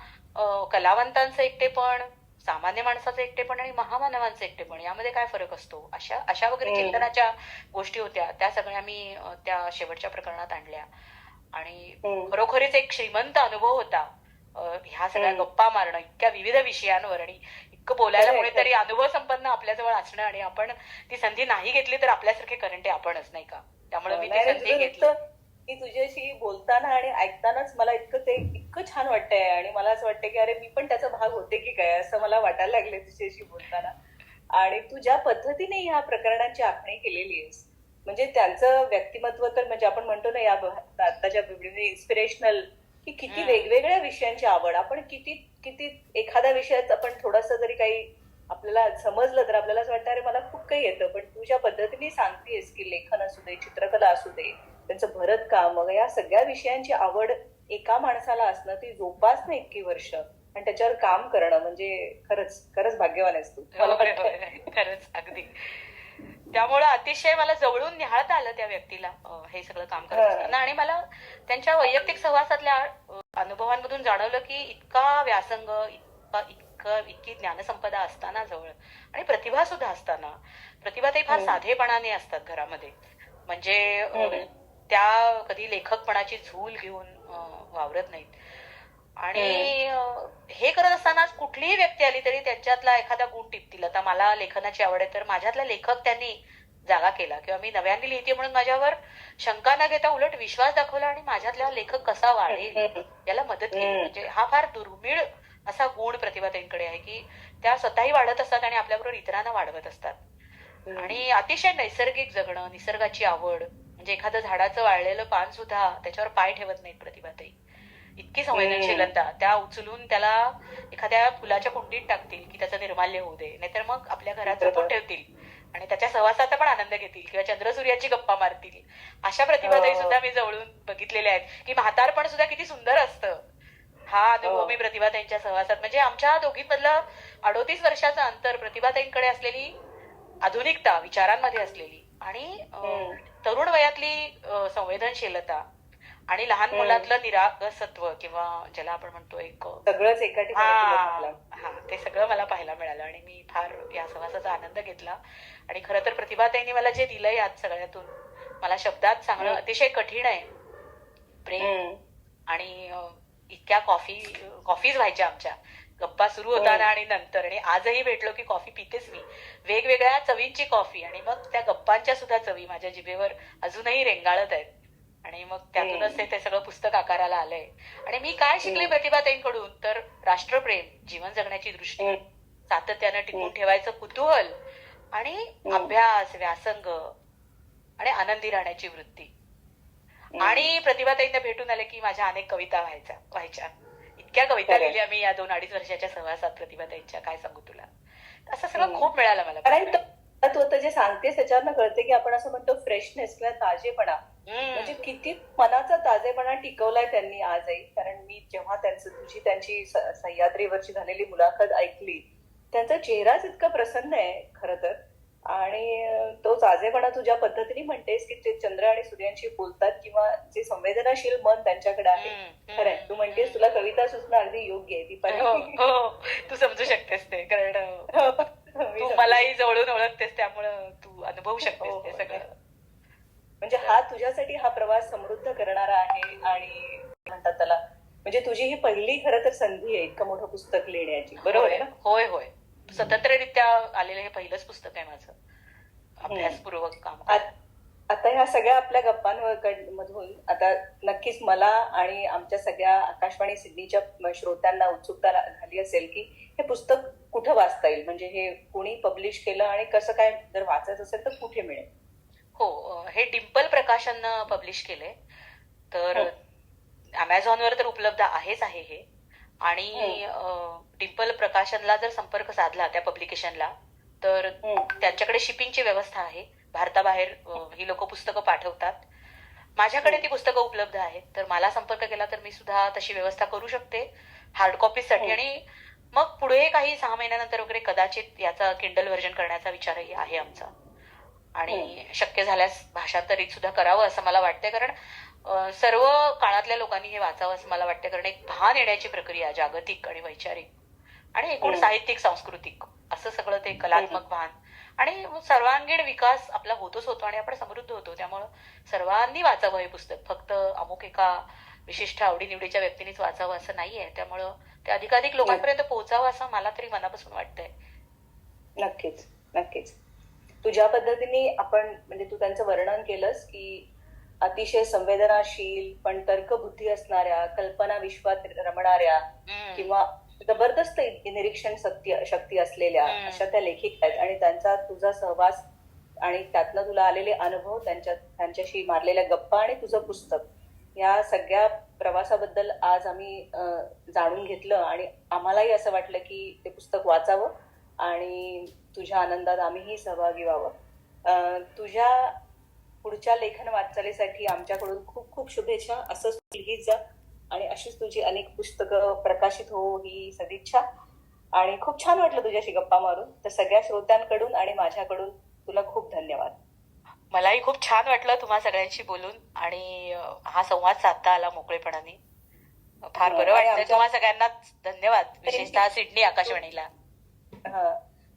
कलावंतांचं एकटेपण, सामान्य माणसाचं एकटेपण आणि महामानवांचं एकटेपण, यामध्ये काय फरक असतो, अशा अशा वगैरे चिंतनाच्या गोष्टी होत्या. त्या सगळ्या मी त्या शेवटच्या प्रकरणात आणल्या. आणि खरोखरीच एक श्रीमंत अनुभव होता ह्या सगळ्या गप्पा मारणं इतक्या विविध विषयांवर, आणि इतकं बोलायला कोणीतरी अनुभव संपन्न आपल्याजवळ असणं, आणि आपण ती संधी नाही घेतली तर आपल्यासारखे करंटे आपणच, नाही का? त्यामुळे मी ती संधी घेतली. की तुझ्याशी बोलताना आणि ऐकतानाच मला इतकं छान वाटतंय, आणि मला असं वाटतंय की अरे मी पण त्याचा भाग होते की काय, असं मला वाटायला लागले तुझ्याशी बोलताना. आणि तू ज्या पद्धतीने ह्या प्रकरणांची आखणी केलेली आहेस, म्हणजे त्यांचं व्यक्तिमत्व तर म्हणजे आपण म्हणतो ना या आताच्या इन्स्पिरेशनल, की किती वेगवेगळ्या विषयांची आवड, आपण किती किती एखाद्या विषयात आपण थोडस जरी काही आपल्याला समजलं तर आपल्याला असं वाटतं अरे मला खूप काही येतं. पण तू ज्या पद्धतीने सांगतेस की लेखन असू दे, चित्रकला असू दे, त्यांचं भरतकाम, मग या सगळ्या विषयांची आवड एका माणसाला असणं, ती जोपासणं इतकी वर्ष आणि त्याच्यावर काम करणं, म्हणजे खरंच खरंच भाग्यवान आहेस तू. खरंच अगदी. त्यामुळं अतिशय मला जवळून निहाळता आलं त्या व्यक्तीला हे सगळं काम करत असताना. आणि मला त्यांच्या वैयक्तिक सहवासातल्या अनुभवांमधून जाणवलं की इतका व्यासंग, इतकी ज्ञानसंपदा असताना जवळ, आणि प्रतिभा सुद्धा असताना, प्रतिभाताई फार साधेपणाने असतात घरामध्ये. म्हणजे त्या कधी लेखकपणाची झूल घेऊन वावरत नाहीत. आणि हे करत असताना कुठलीही व्यक्ती आली तरी त्यांच्यातला एखादा गुण टिपतील. आता मला लेखनाची आवड आहे, तर माझ्यातला लेखक त्यांनी जागा केला, किंवा मी नव्याने लिहिते म्हणून माझ्यावर शंका न घेता उलट विश्वास दाखवला आणि माझ्यातला लेखक कसा वाढेल याला मदत केली. म्हणजे हा फार दुर्मिळ असा गुण प्रतिभाताईंकडे आहे की त्या स्वतःही वाढत असतात आणि आपल्याबरोबर इतरांना वाढवत असतात. आणि अतिशय नैसर्गिक जगणं, निसर्गाची आवड, म्हणजे एखादं झाडाचं वाळलेलं पान सुद्धा त्याच्यावर पाय ठेवत नाहीत प्रतिभाताई. इतकी संवेदनशीलता, त्या उचलून त्याला एखाद्या फुलाच्या कुंडीत टाकतील की त्याचं निर्माल्य होऊ दे, नाहीतर मग आपल्या घरात जपून ठेवतील आणि त्याच्या सहवासाचा पण आनंद घेतील, किंवा चंद्रसूर्याची गप्पा मारतील. अशा प्रतिभाताई सुद्धा मी जवळून बघितलेल्या आहेत. की म्हातारपण सुद्धा किती सुंदर असतं, हा अनुभव मी प्रतिभाताईंच्या सहवासात, म्हणजे आमच्या दोघींमधलं 38 वर्षाचं अंतर, प्रतिभाताईंकडे असलेली आधुनिकता विचारांमध्ये असलेली, आणि तरुण वयातली संवेदनशीलता, आणि लहान मुलातलं निरागसत्व, किंवा ज्याला आपण म्हणतो एक सगळंच एका ठिकाणी, हा ते सगळं मला पाहायला मिळालं. आणि मी फार या सहवासाचा आनंद घेतला. आणि खरं तर प्रतिभाताईंनी मला जे दिलंय यात सगळ्यातून, मला शब्दात सांगणं अतिशय कठीण आहे. प्रेम. आणि इतक्या कॉफीज व्हायच्या आमच्या गप्पा सुरू होताना आणि नंतर, आणि आजही भेटलो की कॉफी पितेच मी, वेगवेगळ्या चवींची कॉफी, आणि मग त्या गप्पांच्या सुद्धा चवी माझ्या जिभेवर अजूनही रेंगाळत आहेत. आणि मग त्यातूनच ते सगळं पुस्तक आकाराला आलंय. आणि मी काय शिकले प्रतिभाताईंकडून, तर राष्ट्रप्रेम, जीवन जगण्याची दृष्टी, सातत्यानं टिकून ठेवायचं कुतूहल, आणि अभ्यास, व्यासंग, आणि आनंदी राहण्याची वृत्ती. आणि प्रतिभाताईंना भेटून आले की माझ्या अनेक कविता व्हायच्या. इतक्या कविता लिहिल्या मी या 2-2.5 वर्षाच्या सहवासात प्रतिभाताईंच्या, काय सांगू तुला. असं सगळं खूप मिळालं मला. तू आता जे सांगतेस त्याच्यावरनं कळते की आपण असं म्हणतो फ्रेशनेस किंवा ताजेपणा, म्हणजे किती मनाचा ताजेपणा टिकवलाय त्यांनी आजही. कारण मी जेव्हा त्यांची सह्याद्रीवरची झालेली मुलाखत ऐकली, त्यांचा चेहराच इतका प्रसन्न आहे खरं तर. आणि तो ताजेपणा तुझ्या पद्धतीने म्हणतेस की ते चंद्र आणि सूर्यांशी बोलतात, किंवा जे संवेदनशील मन त्यांच्याकडे आहे. खरंय, तू म्हणतेस तुला कविता सुचणं अगदी योग्य आहे ती पण. तू समजू शकतेस ते, कारण तू मलाही जवळून ओळखतेस, त्यामुळं तू अनुभवू शकतेस ते सगळं. म्हणजे हा तुझ्यासाठी हा प्रवास समृद्ध करणारा आहे. आणि म्हणतात त्याला, म्हणजे तुझी ही पहिली खरं तर संधी आहे इतकं मोठं पुस्तक लिहिण्याची, बरोबर आहे ना? होय होय, स्वतंत्ररित्या आलेलं हे पहिलंच पुस्तक आहे माझं, अभ्यासपूर्वक काम. आता ह्या सगळ्या आपल्या गप्पांमधून आता नक्कीच मला आणि आमच्या सगळ्या आकाशवाणी सिडनीच्या श्रोत्यांना उत्सुकता झाली असेल की हे पुस्तक कुठं वाचता येईल, म्हणजे हे कोणी पब्लिश केलं आणि कसं काय, जर वाचायचं असेल तर कुठे मिळेल? हो, हे डिम्पल प्रकाशननं पब्लिश केलंय, तर अमेझॉनवर तर उपलब्ध आहेच आहे हे. आणि डिम्पल प्रकाशनला जर संपर्क साधला त्या पब्लिकेशनला, तर त्यांच्याकडे शिपिंगची व्यवस्था आहे. भारताबाहेर ही लोक पुस्तकं पाठवतात. माझ्याकडे ती पुस्तकं उपलब्ध आहेत, तर मला संपर्क केला तर मी सुद्धा तशी व्यवस्था करू शकते हार्ड कॉपीसाठी. आणि मग पुढे काही 6 महिन्यानंतर वगैरे कदाचित याचा किंडल व्हर्जन करण्याचा विचारही आहे आमचा. आणि शक्य झाल्यास भाषांतरित सुद्धा करावं असं मला वाटतंय, कारण सर्व काळातल्या लोकांनी हे वाचावं असं मला वाटतं. कारण एक भान येण्याची प्रक्रिया जागतिक आणि वैचारिक आणि एकूण साहित्यिक सांस्कृतिक असं सगळं ते कलात्मक भान आणि सर्वांगीण विकास आपला होतोच होतो आणि आपण समृद्ध होतो. त्यामुळं सर्वांनी वाचावं हे पुस्तक, फक्त अमुक एका विशिष्ट आवडीनिवडीच्या व्यक्तीनेच वाचावं असं नाहीये. त्यामुळं ते अधिकाधिक लोकांपर्यंत पोहोचावं असं मला तरी मनापासून वाटतंय. नक्कीच नक्कीच. तुझ्या पद्धतीने आपण म्हणजे तू त्यांचं वर्णन केलंस की अतिशय संवेदनाशील पण तर्कबुद्धी असणाऱ्या, कल्पना विश्वात रमणाऱ्या किंवा जबरदस्त निरीक्षण शक्ती असलेल्या अशा त्या लेखिका आहेत. आणि त्यांचा तुझा सहवास आणि त्यातनं तुला आलेले अनुभव, त्यांच्याशी मारलेल्या गप्पा आणि तुझं पुस्तक, या सगळ्या प्रवासाबद्दल आज आम्ही जाणून घेतलं. आणि आम्हालाही असं वाटलं की ते पुस्तक वाचावं आणि तुझ्या आनंदात आम्हीही सहभागी व्हावं. तुझ्या पुढच्या लेखन वाटचालीसाठी आमच्याकडून खूप खूप शुभेच्छा. असंच लिहित जा आणि अशीच तुझी अनेक पुस्तकं प्रकाशित हो ही सदिच्छा. आणि खूप छान वाटलं तुझ्याशी गप्पा मारून. तर सगळ्या श्रोत्यांकडून आणि माझ्याकडून तुला खूप धन्यवाद. मलाही खूप छान वाटलं तुम्हा सगळ्यांशी बोलून आणि हा संवाद साधता आला मोकळेपणाने. फार बरं वाटलं. तुम्हा सगळ्यांना धन्यवाद, विशेषतः सिडनी आकाशवाणीला.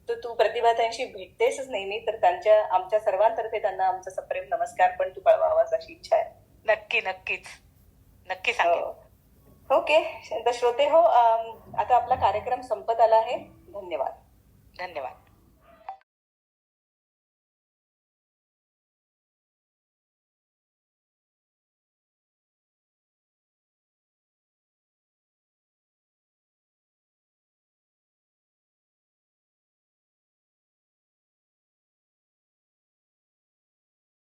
तर तू प्रतिभाताईंशी भेटतेसच नेहमी, तर आमच्या सर्वांतर्फे त्यांना आमचा सप्रेम नमस्कार पण तू कळवावास अशी इच्छा आहे. नक्की नक्कीच नक्की सांगेन. ओके. तर श्रोते हो, आता आपला कार्यक्रम संपत आला आहे. धन्यवाद. धन्यवाद.